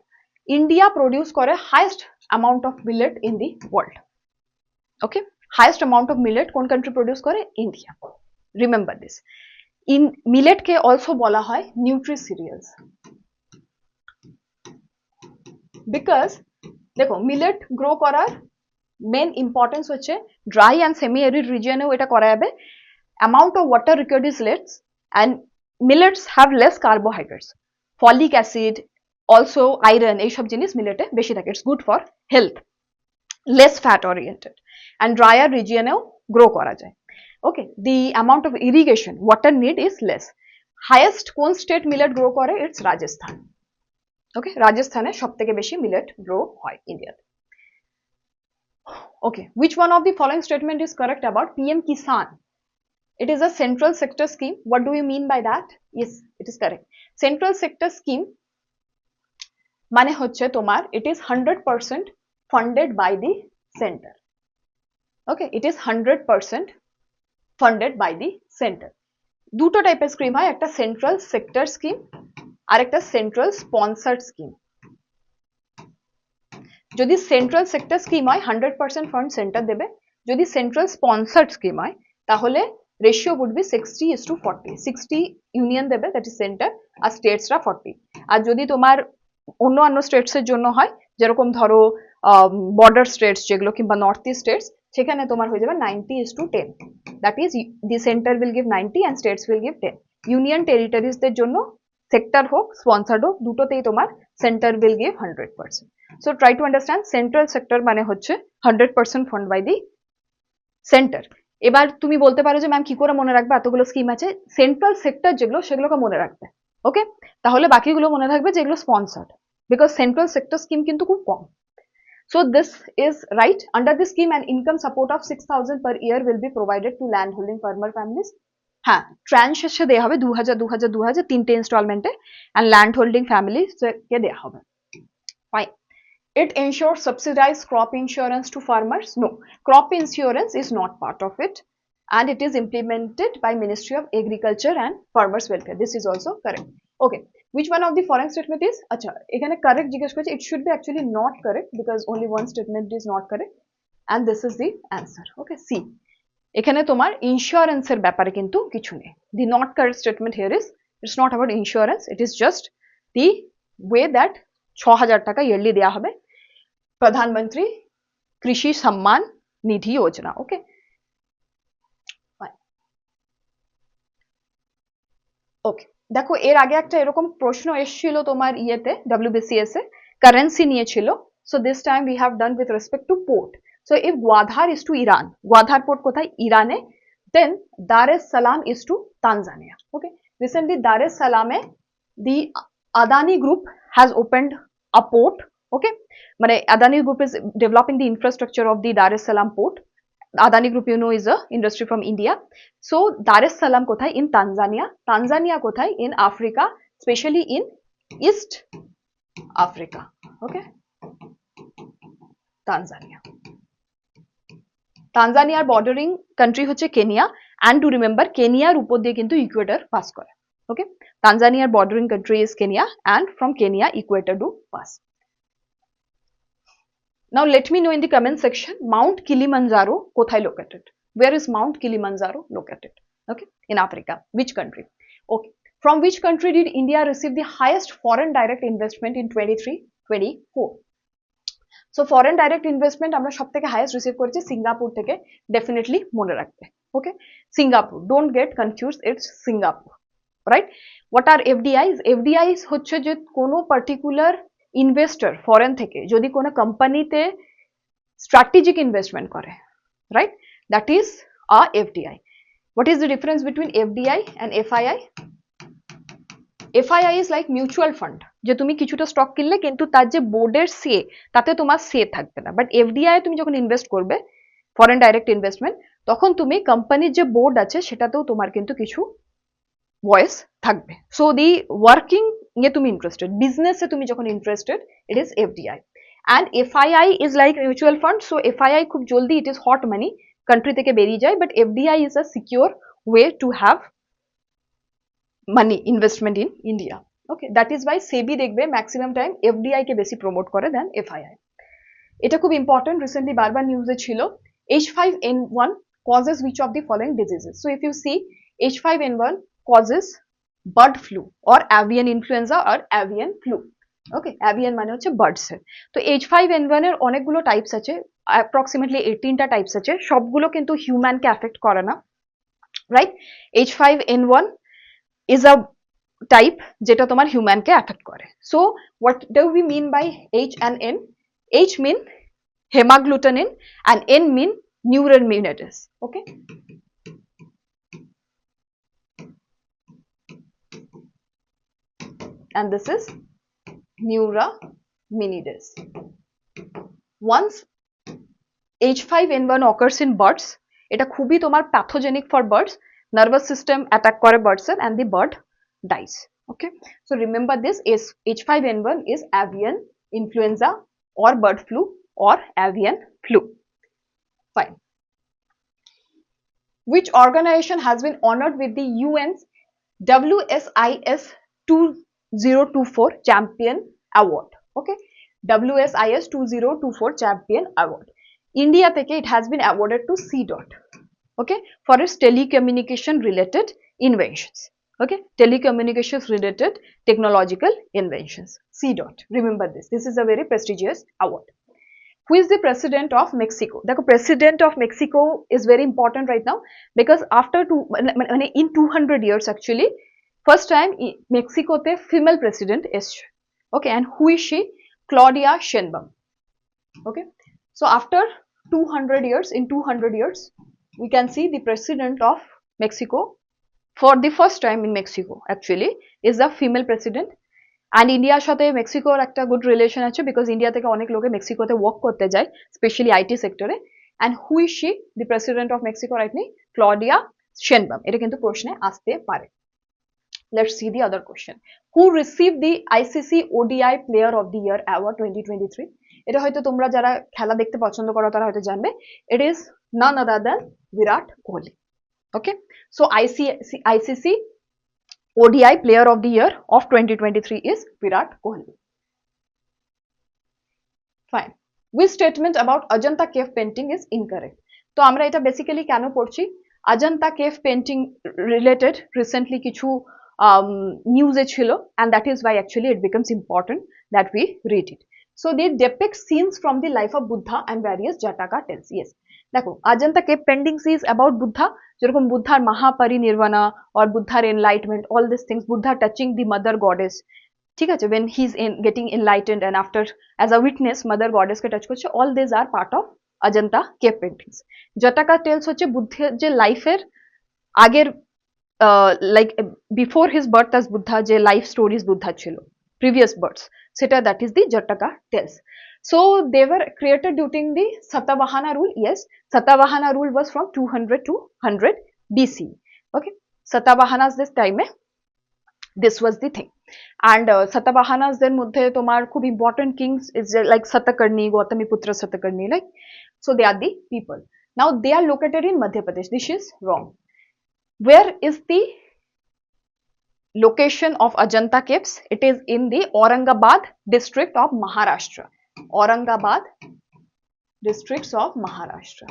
Speaker 1: India produce করে highest amount of millet in the world. Okay, highest amount of millet কোন country produce করে? India. Remember this. In millet K also বলা হয় nutri cereals. Because দেখো millet grow করার main importance হচ্ছে dry and semi arid রিজিয়নেও এটা করা যাবে। Amount of water required is less and millets have less carbohydrates, folic acid, also iron, এইসব জিনিস মিলেটে বেশি থাকে। It's good for health, less fat oriented and drier রিজিয়নেও গ্রো করা যায়। Okay, the amount of irrigation water need is less. Highest কোন state millet grow করে? ইটস রাজস্থান। ওকে, রাজস্থানে সব থেকে বেশি মিলেট গ্রো হয় ইন্ডিয়াতে। Okay, which one of the following statement is correct about PM Kisan? It is a central sector scheme. What do you mean by that? Yes, it is correct. Central sector scheme মানে হচ্ছে তোমার it is 100% funded by the center. Okay, it is 100% funded by the center. দুটো টাইপের scheme হয়, একটা central sector scheme আর একটা central sponsored scheme. যদি central sector scheme হয় 100% ফান্ড সেন্টার দেবে, যদি সেন্ট্রাল স্পন্সর্ড স্কিম হয় তাহলে রেশিও উড বি 60:40, 60 ইউনিয়ন দেবে দ্যাট ইজ সেন্টার আর স্টেটসরা 40। আর যদি তোমার অন্য স্টেটসের জন্য হয়, যেরকম ধরো বর্ডার স্টেটস যেগুলো কিংবা নর্থ ইস্ট স্টেটস, সেখানে তোমার হয়ে যাবে 90:10, that is the centre will give 90 and states will give 10। Union টেরিটরিজদের জন্য সেক্টর হোক স্পন্সর্ড হোক দুটোতেই তোমার centre will give 100%. So try to understand central sector মানে হচ্ছে 100% fund by the center. এবার তুমি বলতে পারো যে ম্যাম কি করে মনে রাখবে, এতগুলো স্কিম আছে। সেন্ট্রাল সেক্টর যেগুলো সেগুলোকে মনে রাখবে। ওকে, তাহলে বাকিগুলো মনে থাকবে যেগুলো sponsored, because central sector scheme কিন্তু খুব কম। So this is right. Under this scheme, an income support of 6,000 per year will be provided to land holding farmer families. হ্যাঁ, ট্রান্স শেষে দেওয়া হবে 2000 তিনটে ইনস্টলমেন্টে, অ্যান্ড ল্যান্ড হোল্ডিং ফ্যামিলিকে দেওয়া হবে। Fine. It ensures subsidized crop insurance to farmers. No, crop insurance is not part of it, and it is implemented by Ministry of Agriculture and Farmers Welfare. This is also correct. Okay, which one of the following statement is? Acha, ekhane correct jiggesh korche. It should be actually not correct because only one statement is not correct, and this is the answer. Okay, C. এখানে তোমার ইন্স্যুরেন্সের ব্যাপারে কিন্তু কিছু নেই। The not correct statement here is it's not about insurance. It is just the way that 6,000 টাকা yearly দেওয়া হবে, প্রধানমন্ত্রী কৃষি সম্মান নিধি যোজনা। ওকে, ওকে, দেখো এর আগে একটা এরকম প্রশ্ন এসেছিল তোমার ইয়েতে WBCS এ, কারেন্সি নিয়েছিল। So this time we have done with respect to port. So if Gwadar is to Iran, Gwadar port কোথায়? ইরানে। Then Dar es Salaam is to Tanzania. Okay, recently Dar es সালামে the Adani group has opened a port. Okay, মানে Adani Group is developing the infrastructure of the Dar es Salaam port. Adani Group, you know, is a industry from India. So Dar es Salaam kothay? In Tanzania. Tanzania kothay? In Africa, especially in East Africa. Okay, Tanzania. Tanzaniaর bordering country হচ্ছে Kenya, and to remember Kenyaর উপর দিয়ে কিন্তু Ecuador pass করে। Okay, Tanzaniaর bordering country is Kenya, and from Kenya equator do pass. Now let me know in the comment section, Mount Kilimanjaro kothay located? Where is Mount Kilimanjaro located? Okay, in Africa. Which country? Okay, from which country did India receive the highest foreign direct investment in 23-24? So foreign direct investment আমরা সব থেকে highest receive করেছি Singapore থেকে, definitely মনে রাখবে। Okay, Singapore, don't get confused, it's Singapore, right? What are FDIs? FDIs হচ্ছে যে কোনো particular ইনভেস্টর ফরেন থেকে যদি কোনো কোম্পানিতে স্ট্র্যাটেজিক ইনভেস্টমেন্ট করে, right, that is a FDI. What is the difference between FDI and FII? FII is like mutual fund, যে তুমি কিছুটা স্টক কিনলে কিন্তু তার যে বোর্ডের সে, তাতে তোমার সে থাকবে না। বাট এফডিআই তুমি যখন ইনভেস্ট করবে, ফরেন ডাইরেক্ট ইনভেস্টমেন্ট, তখন তুমি কোম্পানির যে বোর্ড আছে সেটাতেও তোমার কিন্তু কিছু ভয়েস থাকবে। সো দি ওয়ার্কিং নিয়ে তুমি ইন্টারেস্টেড, বিজনেসে তুমি যখন interested, it is FDI. and FII is like mutual fund, so FII খুব জলদি it is hot money country থেকে বেরিয়ে যায়, but FDI is a secure way to have money investment in India. Okay, that is why SEBI দেখবে maximum time FDI কে বেশি promote করে than FII. এটা খুব important, recently বারবার নিউজে ছিল। H5N1 causes which of the following diseases? So if you see, H5N1 causes bird flu or avian influenza or avian flu. Okay, avian মানে হচ্ছে birds এর। তো H5N1 এর অনেকগুলো টাইপস আছে, approximately 18টা টাইপস আছে, সবগুলো কিন্তু হিউম্যান কে অ্যাফেক্ট করে না, right? H5N1 is a type যেটা তোমার হিউম্যান কে অ্যাফেক্ট করে। So what do we mean by H and N? H mean hemagglutinin and N mean neuraminidase. Okay, and this is neuraminidase. Once H5N1 occurs in birds, এটা খুবই তোমার pathogenic for birds, nervous system attack করে birds and the bird dies. Okay, so remember this is H5N1 is avian influenza or bird flu or avian flu. Fine. Which organization has been honored with the UN's WSIS 2024 Champion Award? Okay, WSIS 2024 Champion Award. India থেকে it has been awarded to CDOT, okay, for its telecommunication related inventions. Okay, telecommunications related technological inventions, CDOT. Remember this, this is a very prestigious award. Who is the president of Mexico? The president of Mexico is very important right now because after in 200 years actually first time Mexico te female president is. Okay, and who is she? Claudia Sheinbaum. Okay, so after 200 years, in 200 years we can see the president of Mexico for the first time in Mexico actually is a female president. And India সাথে মেক্সিকোর একটা good relation আছে because India থেকে অনেক লোকে মেক্সিকোতে work করতে যায় স্পেশালি আইটি সেক্টরে। And who is she? The president of Mexico right নি, ক্লডিয়া শেনবাম। এটা কিন্তু প্রশ্নে আসতে পারে। Let's see the other question. Who received the ICC ODI Player of the Year Award 2023? এটা হয়তো তোমরা যারা খেলা দেখতে পছন্দ করো তারা হয়তো জানবে। It is none other than Virat Kohli. Okay, so ICC ODI Player of the Year of 2023 is Virat Kohli. Fine. Which statement about Ajanta cave painting is incorrect? তো আমরা এটা বেসিক্যালি কেন পড়ছি? Ajanta cave painting related recently কিছু নিউজে ছিল, and that is why actually it becomes important that we read it. So they depict scenes from the life of Buddha and various Jataka tales. Yes, দেখো Ajanta cave paintings is about Buddha, যেরকম বুদ্ধার মহাপরিনির্বাণা or বুদ্ধার enlightenment, all these things, Buddha touching the mother goddess, ঠিক আছে, when he's getting enlightened and after as a witness mother goddess K touch করছে, all these are part of Ajanta cave paintings. Jataka tales হচ্ছে বুদ্ধের যে লাইফের আগের like before his birth as Buddha যে life stories Buddha ছিল, previous births, সেটা that is the Jataka tales. So they were created during the Satavahana rule. Yes, Satavahana rule was from 200 to 100 BC. Okay, Satavahanas this time this was the thing. And Satavahanas দের মধ্যে তোমার খুব important kings is like Satakarni, Gautamiputra Satakarni, like, so they are the people. Now they are located in Madhya Pradesh. This is wrong. Where is the location of Ajanta caves? It is in the Aurangabad district of Maharashtra. Aurangabad districts of Maharashtra.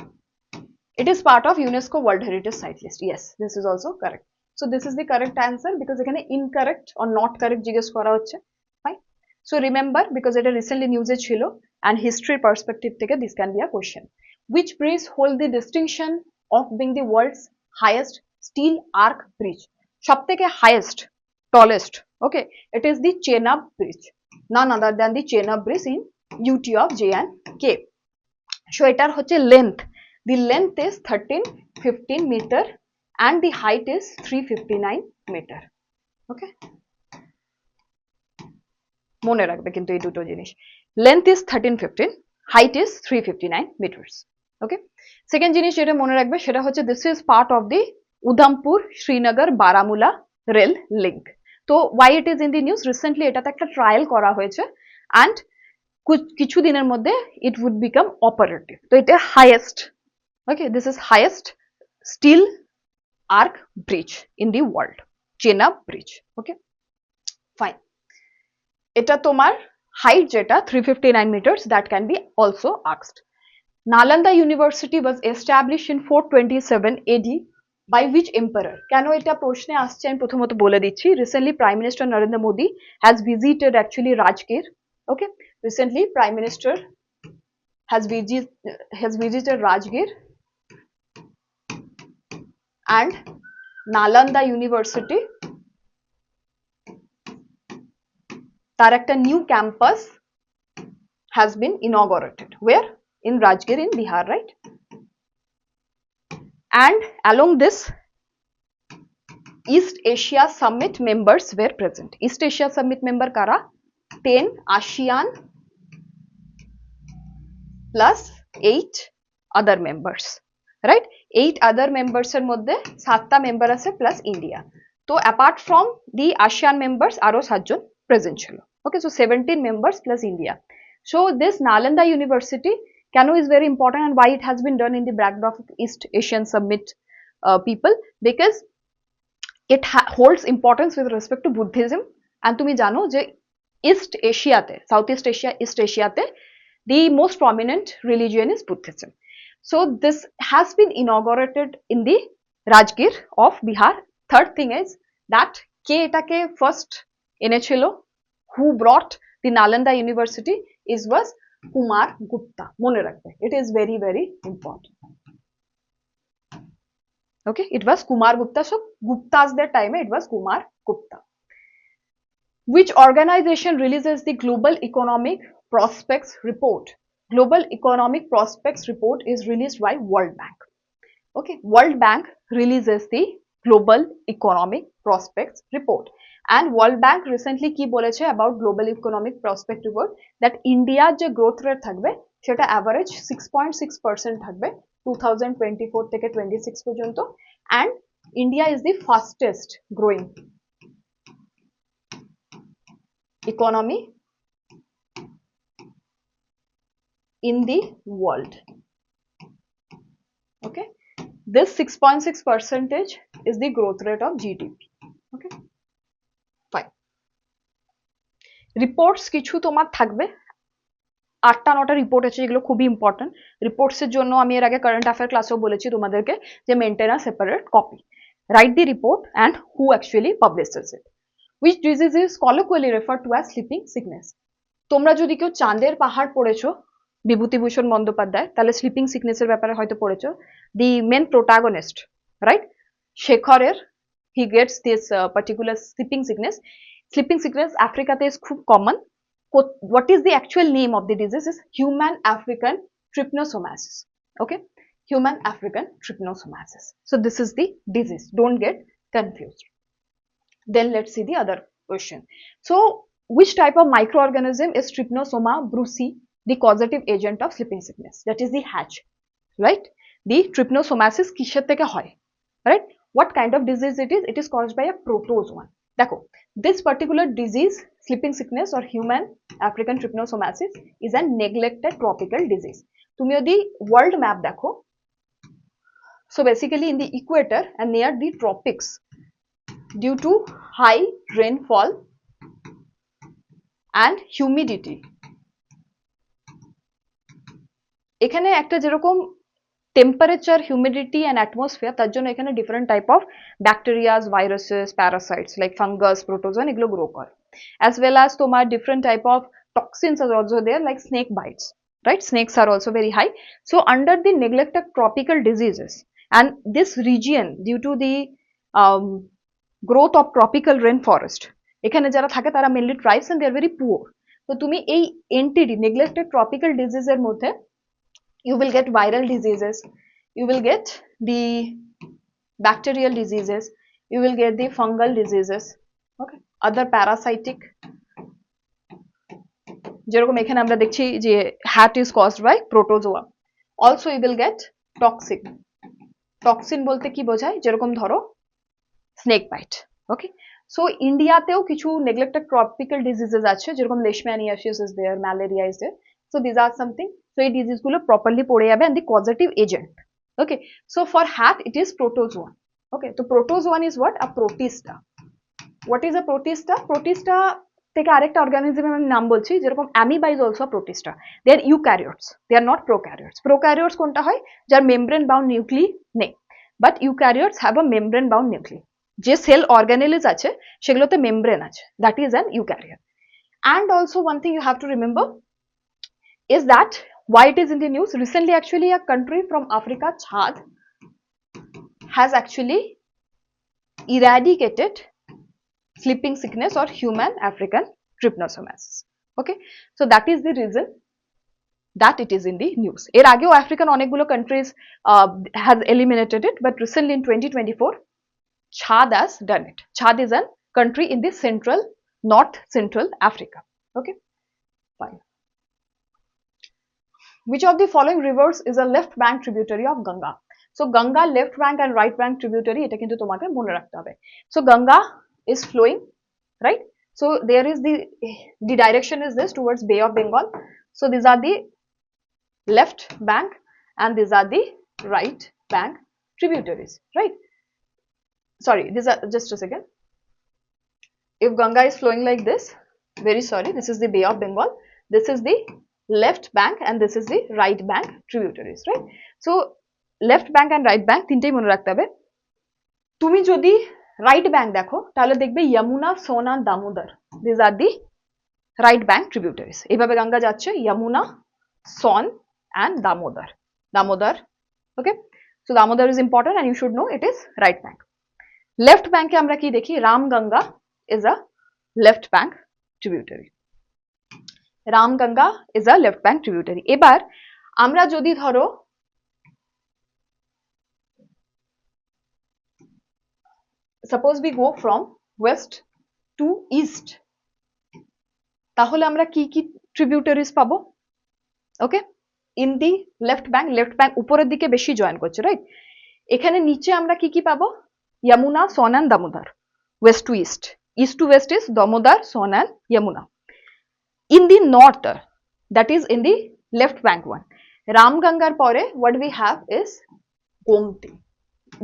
Speaker 1: It is part of UNESCO World Heritage Site list. Yes, this is also correct. So this is the correct answer because এখানে incorrect or not correct জিজ্ঞেস করা হচ্ছে। Fine. So remember, because এটা recently news এ ছিল and history perspective থেকে this can be a question. Which bridge hold the distinction of being the world's highest steel arch bridge? সবথেকে highest, tallest. Okay, it is the Chenab bridge. None other than the Chenab bridge in UT of J&K. So এটার হচ্ছে length. The length is 1315 meter and the height is 359 meter. Okay, মনে রাখবে কিন্তু এই দুটো জিনিস, length is 1315, height is 359 meters. Okay, second জিনিস যেটা মনে রাখবে সেটা হচ্ছে this is part of the Udhampur Srinagar Baramulla rail link. তো why it is in the news? Recently এটাতে একটা ট্রায়াল করা হয়েছে and কিছু দিনের মধ্যে it would become operative. তো এটা highest, okay, this is highest steel arc bridge in the world, Chenab bridge. Okay, fine. এটা তোমার height যেটা 359 meters, that can be also asked. Nalanda University was established in 427 AD by which emperor? কেন এটা প্রশ্নে আসছে আমি প্রথমত বলে দিচ্ছি। Recently Prime Minister Narendra Modi has visited actually Rajgir. Okay, recently Prime Minister has visited Rajgir and Nalanda University তার একটা new campus has been inaugurated. Where? In Rajgir in Bihar, right? And along this East Asia Summit members were present. East Asia Summit member kara? 10 ASEAN plus 8 other members, right? 8 other members এর মধ্যে 7টা member আছে plus India. তো apart from the ASEAN members আরো 7 জন present ছিল। Okay, so 17 members plus India. So this Nalanda University কেন is very important and why it has been done in the backdrop of East Asian Summit people, because it holds importance with respect to Buddhism. And তুমি জানো যে East Asia তে, Southeast Asia, East Asia তে the most prominent religion is Buddhism. So this has been inaugurated in the Rajgir of Bihar. Third thing is that কে এটাকে first এনেছিল, who brought the Nalanda University was Kumar Gupta. মনে রাখবে, it is very very important. Okay, it was Kumar Gupta. So Gupta's their time it was Kumar Gupta. Which organization releases the Global Economic Prospects Report? Global Economic Prospects Report is released by World Bank. Okay, World Bank releases the Global Economic Prospects Report. And World Bank recently কি বলেছে about Global Economic Prospect Report? That India যে growth rate থাকবে সেটা average 6.6% থাকবে 2024 থেকে 26 পর্যন্ত, and India is the fastest growing economy in the world. Okay, this 6.6% is the growth rate of GDP. Okay, fine. Reports কিছু তোমার থাকবে, 8টা 9টা report আছে যেগুলো খুবই ইম্পর্টেন্ট। রিপোর্টসের জন্য আমি এর আগে কারেন্ট অ্যাফেয়ার ক্লাসেও বলেছি তোমাদেরকে যে maintain a separate copy, write the report and who actually publishes it. Which disease is colloquially referred to as sleeping sickness? তোমরা যদি কেউ চাঁদের পাহাড় পড়েছো বিভূতিভূষণ বন্দ্যোপাধ্যায়, তাহলে স্লিপিং সিকনেসের ব্যাপারে হয়তো পড়েছো। দি মেন প্রোটাগনিস্ট, রাইট, শেখরের, he gets this particular sleeping sickness. Sleeping sickness আফ্রিকাতে is খুব common. What is the actual name of the disease is human African trypanosomiasis. Okay, human African trypanosomiasis. So this is the disease, don't get confused. Then let's see the other question. So which type of microorganism is Trypanosoma brucei, the causative agent of sleeping sickness? That is the hatch, right? The trypanosomiasis kisher থেকে হয়, right? What kind of disease it is? It is caused by a protozoan. দেখো, this particular disease, sleeping sickness or human African trypanosomiasis, is a neglected tropical disease. তুমি যদি world map দেখো, so basically in the equator and near the tropics, due to high rainfall and humidity, এখানে একটা যেরকম temperature, humidity and atmosphere, তার জন্য এখানে different type of bacterias, viruses, parasites like fungus, protozoan এগুলো গ্রো করে, as well as তোমার different type of toxins আর also there like snake bites, right? Snakes are also very high. So under the neglected tropical diseases and this region, due to the growth of tropical rainforest, এখানে যারা থাকে তারা mainly tribes and they are very poor. তো তুমি এই এনটিডি neglected tropical ডিজিজের মধ্যে you will get viral diseases, you will get the bacterial diseases, you will get the fungal diseases, okay, other parasitic, যেরকম এখানে আমরা দেখছি যে hat is caused by protozoa. Also you will get toxic, toxin বলতে কি বোঝায়, যেরকম ধরো snake bite, okay. সো ইন্ডিয়াতেও কিছু নেগলেক্টেড ট্রপিক্যাল ডিজিজেস আছে, যেরকম leishmaniasis is there, malaria is there. So this are something, so এই ডিজিজগুলো প্রপারলি পড়ে যাবে, and the causative agent. Okay, so for that it is protozoan. Okay, তো protozoan is what? A protista. What is a protista? Protista থেকে আরেকটা অর্গানিজমের আমি নাম বলছি, যেরকম amoeba is also protista. They are eukaryotes, they are not prokaryotes. Prokaryotes কোনটা হয়? যার মেমব্রেন বাউন্ড নিউক্লি নেই, but eukaryotes have a membrane bound nuclei. যে সেল অর্গানেলিজ আছে সেগুলোতে মেমব্রেন আছে, that is an eukaryote. And also one thing you have to remember is that why it is in the news recently, actually a country from Africa, Chad, has actually eradicated sleeping sickness or human African trypanosomiasis. Okay, so that is the reason that it is in the news. এর আগেও African অনেকগুলো countries has eliminated it, but recently in 2024 Chad has done it. Chad is a country in the north central Africa. Okay, fine. Which of the following rivers is a left bank tributary of Ganga? So Ganga left bank and right bank tributary, এটা কিন্তু তোমাকে মনে রাখতে হবে। So Ganga is flowing, right? So there is the direction is this towards Bay of Bengal. So these are the left bank and these are the right bank tributaries, right? Sorry, these are, just a second. If Ganga is flowing like this, very sorry, this is the Bay of Bengal, this is the left bank and this is the right bank tributaries, right? So left bank and right bank তিনটেই মনে রাখতে হবে। তুমি যদি right bank দেখো তাহলে দেখবে Yamuna, Son and Damodar, this are the right bank tributaries. এইভাবে গঙ্গা যাচ্ছে Yamuna, Son and Damodar. Okay, so Damodar is important and you should know it is right bank. Left ব্যাঙ্কে আমরা কি দেখি? Ramganga is a left bank tributary. Ramganga is a left bank tributary. এবার আমরা যদি ধরো suppose we go from west to east, তাহলে আমরা কি কি ট্রিবিউটারিজ পাবো? ওকে, ইন দি লেফট ব্যাঙ্ক উপরের দিকে বেশি জয়েন করছে, রাইট? এখানে নিচে আমরা কি কি পাবো? Yamuna, Son and Damodar. West to east, east to west is Damodar, Son and Yamuna. In the north, that is in the left bank one, Ramgangar pore what we have is Gomti,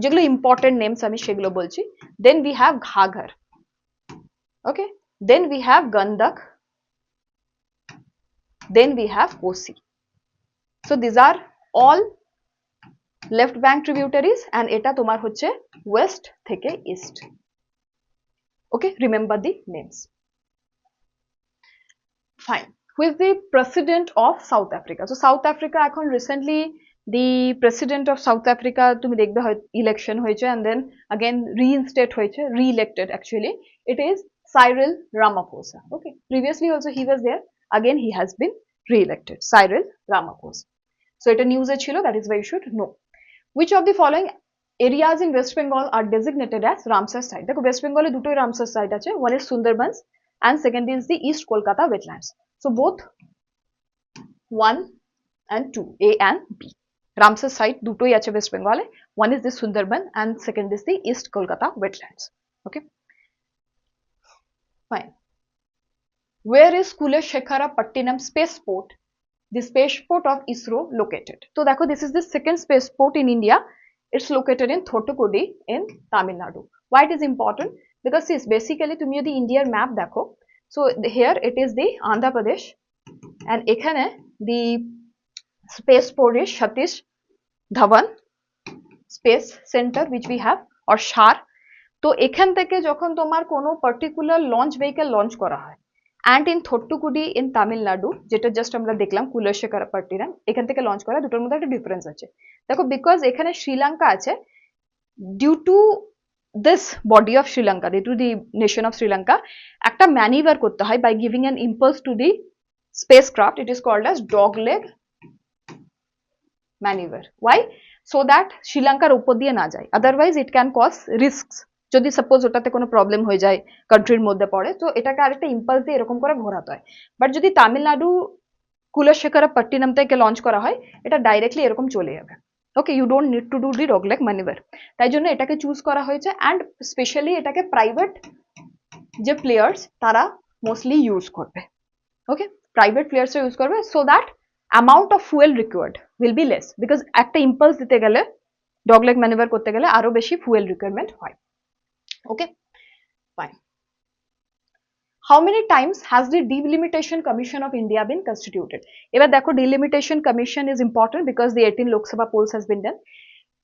Speaker 1: যেগুলো important names আমি সেগুলো বলছি। Then we have Ghaghar, okay, then we have Gandak, then we have Kosi. So these are all left bank tributaries and এটা তোমার হচ্ছে west থেকে east. Okay, remember the names. Fine. Who is the president of South Africa? So South Africa এখন recently the president of South Africa তুমি দেখবে election হয়েছে and then again reinstate হয়েছে, re-elected actually. It is Cyril Ramaphosa. Okay, previously also he was there, again he has been re-elected, Cyril Ramaphosa. So এটা news এ ছিল, that is why you should know. Which of the following areas in West Bengal are designated as Ramsar site? দেখো West Bengal এ দুটোই Ramsar site আছে, one is Sundarbans and second is the East Kolkata wetlands. So both 1 and 2, A and B, Ramsar site দুটোই আছে West Bengal A, one is the Sundarban and second is the East Kolkata wetlands. Okay, fine. Where is Kuleshekharapattinam spaceport, the spaceport of ISRO, located? So দেখো this is the second spaceport in India. It's located in Thoothukudi in Tamil Nadu. Why it is important? Because this basically তুমি যদি ইন্ডিয়ার map দেখো, so here it is the Andhra Pradesh and এখানে the spaceport is Satish Dhawan Space Center which we have, or SHAR. তো এখান থেকে যখন তোমার কোনো পার্টিকুলার লঞ্চ ভেহিকল লঞ্চ করা হয় and in Thoothukudi in Tamil Nadu, যেটা জাস্ট আমরা দেখলাম Kuleshekharapattinam, এখান থেকে লঞ্চ করা, দুটোর মধ্যে একটা ডিফারেন্স আছে। দেখো বিকজ এখানে শ্রীলঙ্কা আছে, due to this body of Sri Lanka, due to the nation of Sri Lanka, একটা ম্যানিভার করতে হয় by giving an impulse to the spacecraft. It is called as dog leg maneuver. Why? So that Sri Lanka উপর দিয়ে না যায়, otherwise it can cause risks. যদি suppose ওটাতে কোনো প্রবলেম হয়ে যায়, কান্ট্রির মধ্যে পড়ে, তো এটাকে আরেকটা ইম্পালস দিয়ে এরকম করে ঘোরাতে হয়। বাট যদি তামিলনাড়ু কুলশেখরপট্টিনম থেকে লঞ্চ করা হয়, এটা ডাইরেক্টলি এরকম চলে যাবে। Okay, you don't need to do the dog leg manoeuvre. তাই জন্য এটাকে চুজ করা হয়েছে, অ্যান্ড স্পেশালি এটাকে প্রাইভেট যে প্লেয়ার্স তারা মোস্টলি ইউজ করবে, ওকে, প্রাইভেট প্লেয়ার্সরা ইউজ করবে, so that amount of fuel required will be less, because একটা ইম্পালস দিতে গেলে ডগলেগ ম্যানুভার করতে গেলে আরো বেশি ফুয়েল রিকোয়ারমেন্ট হয়। ওকে, fine. How many times has the Delimitation Commission of India been constituted? এবার দেখো Delimitation Commission is important because the 18 Lok Sabha polls has been done.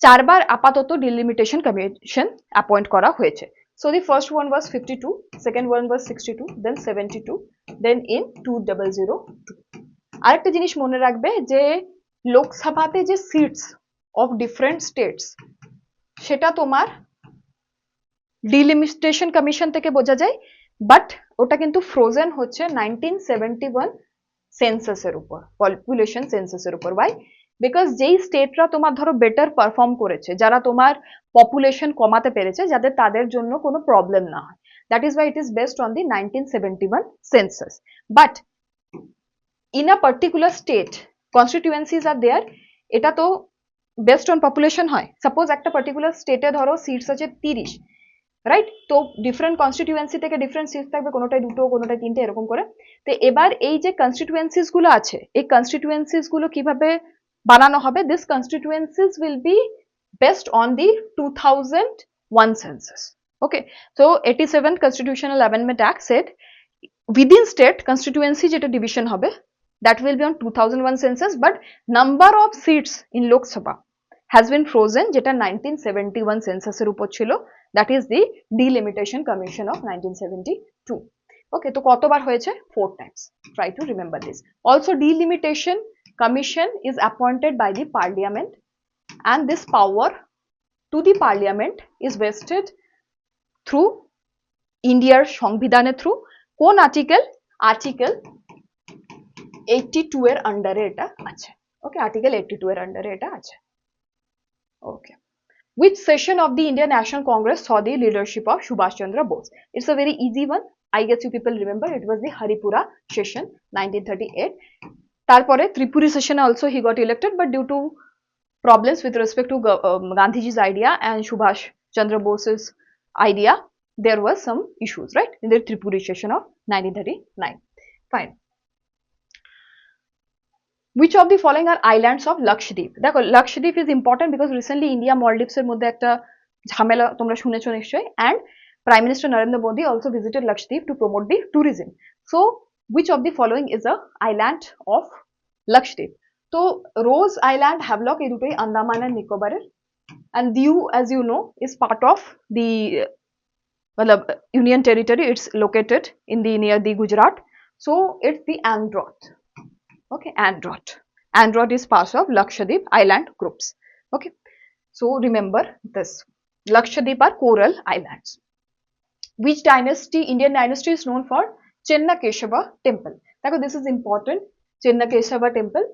Speaker 1: চারবার আপাতত Delimitation Commission appoint করা হয়েছে। So the first one was 52, second one was 62, then 72, then in 2002. আরেকটা জিনিস মনে রাখবে যে লোকসভাতে যে সিটস অফ ডিফারেন্ট স্টেটস সেটা তোমার ডিলিমিটেশন কমিশন থেকে বোঝা যায়, বাট ওটা কিন্তু ফ্রোজেন হচ্ছে 1971 সেন্সাসের উপর, পপুলেশন সেন্সাসের উপর। ওয়াই? বিকজ যেই স্টেটরা তোমার ধরো বেটার পারফর্ম করেছে, যারা তোমার পপুলেশন কমাতে পেরেছে, যাদের তাদের জন্য কোনো প্রবলেম না হয়, that is why it is based on the 1971 census. But in a particular state constituencies are there, এটা তো বেসড অন পপুলেশন হয়। সাপোজ একটা পার্টিকুলার স্টেটে ধরো সিটস আছে 30, রাইট? তো ডিফারেন্ট কনস্টিটিউয়েন্সি থেকে ডিফারেন্ট সিটস থাকবে, কোনোটায় দুটো, কোনোটায় তিনটে, এরকম করে। তো এবার এই যে কনস্টিটিউয়েন্সিস গুলো আছে, এই কনস্টিটিউয়েন্সিস গুলো কিভাবে বানানো হবে? This constituencies will be based on the 2001 census. Okay, so 87 constitutional amendment act said within state constituency যেটা ডিভিশন হবে, that will be on 2001 census, but number of seats in Lok Sabha has been frozen, যেটা 1971 census এর উপর ছিল, that is the Delimitation Commission of 1972. Okay, তো কতবার হয়েছে? 4 times. Try to remember this. Also, Delimitation Commission is appointed by the Parliament, and this power to the Parliament is vested through India's সংবিধানের through কোন article? Article 82 এর আন্ডারে এটা আছে। ওকে, article 82 এর আন্ডারে এটা আছে। ওকে, which session of the Indian National Congress saw the leadership of Subhash Chandra Bose? It's a very easy one. I guess you people remember, it was the Haripura session 1938. তারপরে Tripuri session also he got elected, but due to problems with respect to Gandhiji's idea and Subhash Chandra Bose's idea, there was some issues, right, in the Tripuri session of 1939. Fine. Which of the following are islands of Lakshya? দেখো Lakshya is important because recently India Maldives এর মধ্যে একটা ঝামেলা তোমরা শুনেছো নিশ্চয়ই, and Prime Minister Narendra Modi also visited Lakshya to promote the tourism. So which of the following is a island of Lakshya? তো Rose Island, Havelock এই দুটোই Andaman and নিকোবরের, and Diu, as you know, is part of the Union Territory. It's located in the near the Gujarat, so it's the Androth. Okay, Androth. Androth is part of Lakshadweep island groups. Okay, so remember this. Lakshadweep are coral islands. Which dynasty, Indian dynasty, is known for Chennakeshava temple? Dekho, this is important. Chennakeshava temple.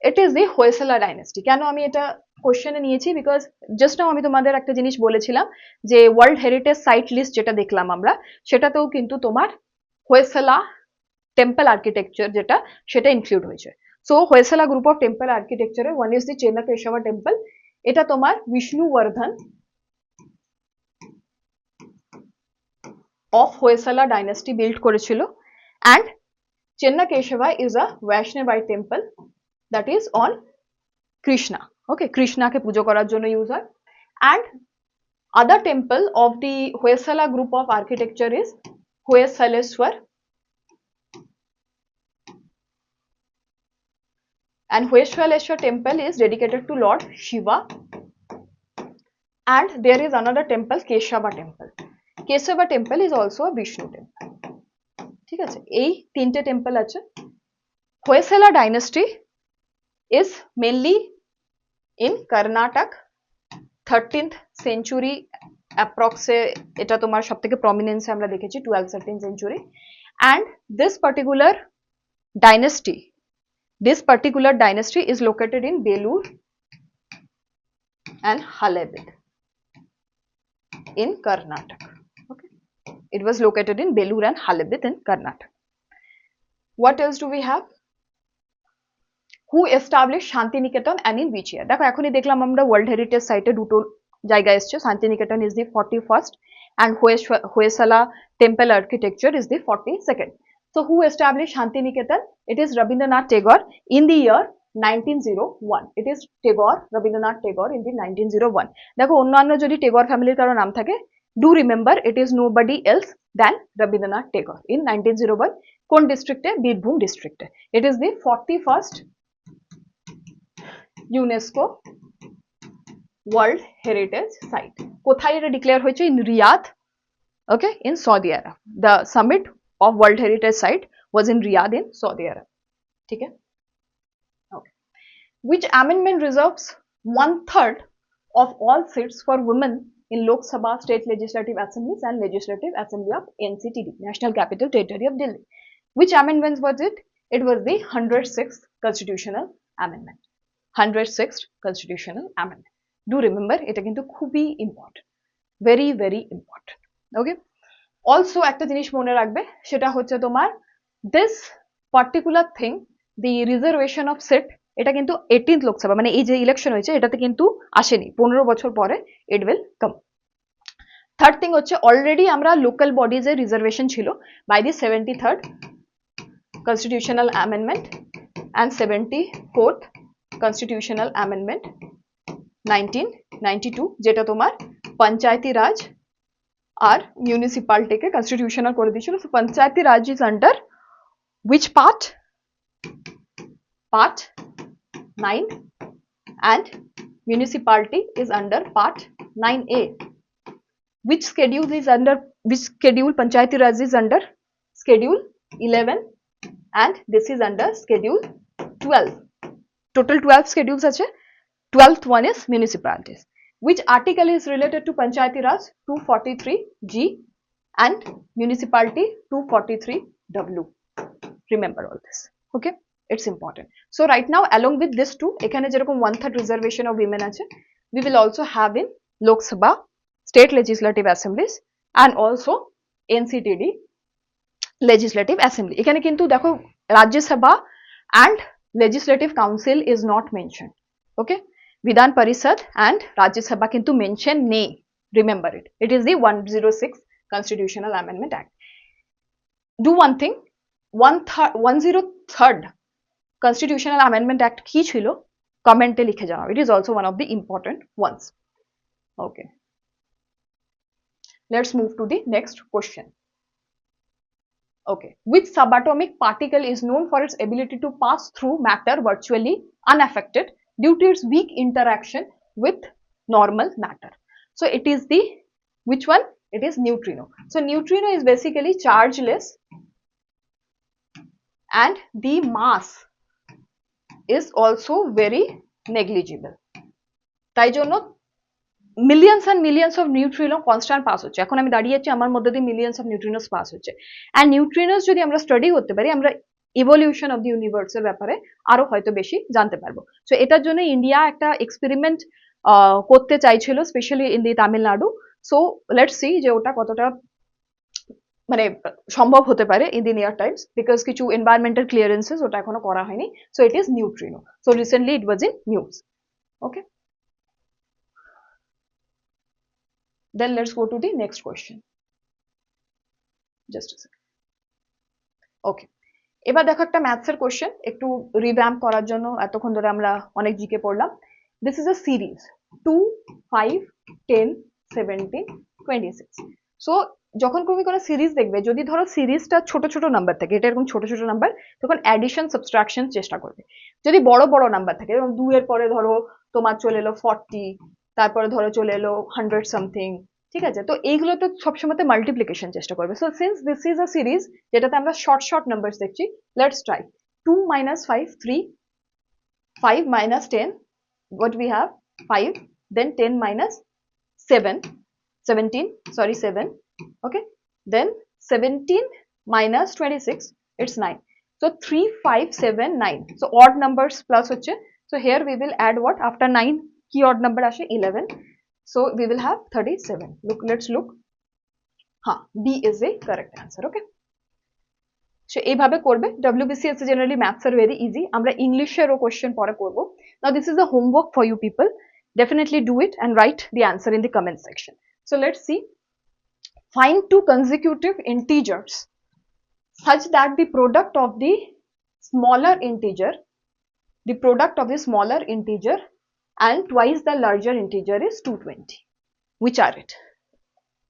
Speaker 1: It is the Hoysala dynasty. কেন আমি এটা কোশ্চেনে নিয়েছি? Because just now আমি তোমাদের একটা জিনিস বলেছিলাম যে ওয়ার্ল্ড হেরিটেজ সাইট লিস্ট যেটা দেখলাম আমরা, সেটাতেও কিন্তু তোমার হোয়সালা টেম্পল আর্কিটেকচার যেটা, সেটা ইনক্লুড হয়েছে। So Hoysala group of temple আর্কিটেকচারে one is the Chennakeshava temple, এটা তোমার Vishnuvardhana of Hoysala dynasty build করেছিল, and Chennakeshava is a Vaishnavite temple that is on Krishna. Okay, কৃষ্ণাকে পুজো করার জন্য ইউজ হয়। And other temple of the Hoysala group of architecture is Hoysaleswara, and Hoyshaleshwar temple is dedicated to Lord Shiva, and there is another temple, Keshava temple. Keshava temple is also a Vishnu temple. ঠিক আছে, এই তিনটে temple আছে। Hoysala dynasty is mainly in Karnataka, 13th century approx এটা তোমার সবথেকে prominence আমরা দেখেছি 12th-13th century, and this particular dynasty is located in Belur and Halebid in Karnataka. Okay, it was located in Belur and Halebid in Karnataka. What else do we have? Who established Shantiniketan and in which year? দেখো এখনই দেখলাম আমরা world heritage সাইটে দুটো জায়গা এসছে, Santiniketan is the 41st and Hoysala temple architecture is the 42nd. So who established Shantiniketan? It is Rabindranath Tagore in the year 1901. It is Tagore, Rabindranath Tagore in the 1901. দেখো অন্যান্য যদি টেগর ফ্যামিলির কারো নাম থাকে, do remember it is nobody else than Rabindranath Tagore in 1901. কোন ডিস্ট্রিক্টে? বীরভূম ডিস্ট্রিক্টে। It is the 41st UNESCO World Heritage Site. কোথায় এটা ডিক্লেয়ার হয়েছে? In Riyadh, okay, in Saudi Arabia. The summit of World Heritage Site was in Riyadh in Saudi Arabia. ठीक है? Okay. Which amendment reserves 1/3 of all seats for women in Lok Sabha, state legislative assemblies and legislative assembly of NCTD, National Capital Territory of Delhi? Which amendment was it? It was the 106th constitutional amendment. 106th constitutional amendment. Do remember, এটা কিন্তু খুবই important, very very important. Okay, also একটা জিনিস মনে রাখবে, সেটা হচ্ছে তোমার this particular thing, the reservation of seat, এটা কিন্তু 18th লোকসভা, মানে এই যে ইলেকশন হয়েছে এটাতে কিন্তু আসেনি, 15 বছর পরে it will come. Third thing হচ্ছে অলরেডি আমরা লোকাল বডিজের রিজার্ভেশন ছিল by the 73rd constitutional amendment and 74th constitutional amendment 1992, যেটা তোমার পঞ্চায়েতি রাজ আর মিউনিসিপালিটিকে কনস্টিটিউশনাল করে দিয়েছিল। So Panchayati Raj is under which part? Part 9 and municipality is under part 9A. Which schedule is under, which schedule Panchayati Raj is under? Schedule 11 and this is under schedule 12. Total 12 schedules আছে, 12th one is municipalities. Which article is related to Panchayati Raj? 243G and municipality 243W. Remember all this. Okay, it's important. So right now along with this two, এখানে যেরকম 1/3 reservation of women আছে, we will also have in Lok Sabha, state legislative assemblies and also NCTD legislative assembly. এখানে কিন্তু দেখো Rajya Sabha and legislative council is not mentioned. Okay, Vidhan Parishad and Rajya Sabha কিন্তু mention নেই, remember it. It is the 106 Constitutional Amendment Act. Do one thing, 103rd Constitutional Amendment Act কি ছিল কমেন্টে লিখে জানাও, it is also one of the important ones. Okay, let's move to the next question. Okay, which subatomic particle is known for its ability to pass through matter virtually unaffected due to its weak interaction with normal matter? So it is the, which one? It is neutrino. So neutrino is basically chargeless and the mass is also very negligible. তাই জন্য millions and millions of neutrino constant pass হচ্ছে। এখন আমি দাঁড়িয়ে আছি, আমার মধ্যে দিয়ে millions of neutrinos pass হচ্ছে। and neutrinos যদি আমরা স্টাডি করতে পারি, আমরা evolution of the universe এর ব্যাপারে আরো হয়তো বেশি জানতে পারবো। সো এটার জন্য ইন্ডিয়া একটা এক্সপেরিমেন্ট করতে চাইছিল, specially in the Tamil Nadu. So let's see যে ওটা কতটা মানে সম্ভব হতে পারে in the near Times, because কিছু এনভায়রনমেন্টাল ক্লিয়ারেন্সেস ওটা এখনো করা হয়নি। So it is neutrino. So recently it was in news. Okay, then let's go to the next question. Just a second. Okay, এবার দেখো একটা ম্যাথসের কোশ্চেন, একটু রিভ্যাম্প করার জন্য। এতক্ষণ ধরে আমরা অনেক জিকে পড়লাম। This is a series 2, 5, 10, 17, 26. So যখন তুমি কোনো সিরিজ দেখবে, যদি ধরো সিরিজটা ছোট ছোট নাম্বার থাকে, এটা এরকম ছোট ছোট নাম্বার, তখন অ্যাডিশন সাবট্রাকশন চেষ্টা করবে। যদি বড় বড় নাম্বার থাকে, যেমন 2 এর পরে ধরো তোমার চলে এলো 40, তারপরে ধরো চলে এলো 100 সামথিং, ঠিক আছে? তো এইগুলোতে সবসময় মাল্টিপ্লিকেশন চেষ্টা করবে। So since this is a series যেটাতে আমরা শর্ট শর্ট নাম্বারস দেখছি, let's try. 2 minus 5, 3, 5 minus 10, what we have? 5, then 10 minus 7, 17, sorry 7, okay, then 17 minus 26, it's 9. So 3, 5, 7, 9. So odd numbers plus হচ্ছে। So here we will add what after 9? কি odd number আসে? 11. So we will have 37. Look, let's look. B is the correct answer. Okay. So এইভাবে করবে। WBCS generally maths are very easy. আমরা ইংলিশেরও question পরে করব। Now this is the homework for you people. definitely do it and write the answer in the comment section. So let's see. Find two consecutive integers such that the product of the smaller integer and twice the larger integer is 220. Which are it?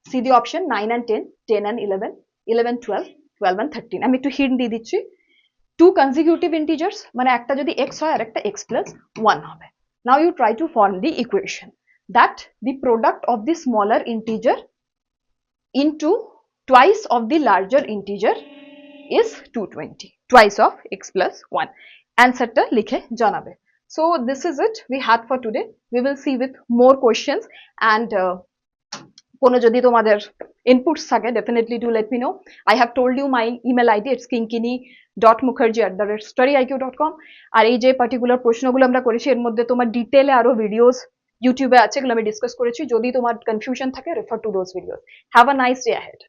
Speaker 1: See the option 9 and 10, 10 and 11, 11, 12, 12 and 13. আমি একটু hint দিয়ে দিচ্ছি। Two consecutive integers মানে একটা যদি x হয় আর একটা x plus 1 হবে। Now you try to form the equation that the product of the smaller integer into twice of the larger integer is 220, twice of x plus 1. Answer টা লিখে জানাবে। So this is it we had for today. We will see with more questions and কোনো যদি তোমাদের inputs থাকে definitely do let me know. I have told you my email ID, it's kinkini.mukherjee@studyIQ.com. আর এই যে particular প্রশ্নগুলো আমরা করেছি এর মধ্যে তোমার ডিটেইলে আরো ভিডিওস ইউটিউবে আছে, এগুলো আমি ডিসকাস করেছি। যদি তোমার কনফিউশন থাকে refer to those videos. Have a nice day ahead.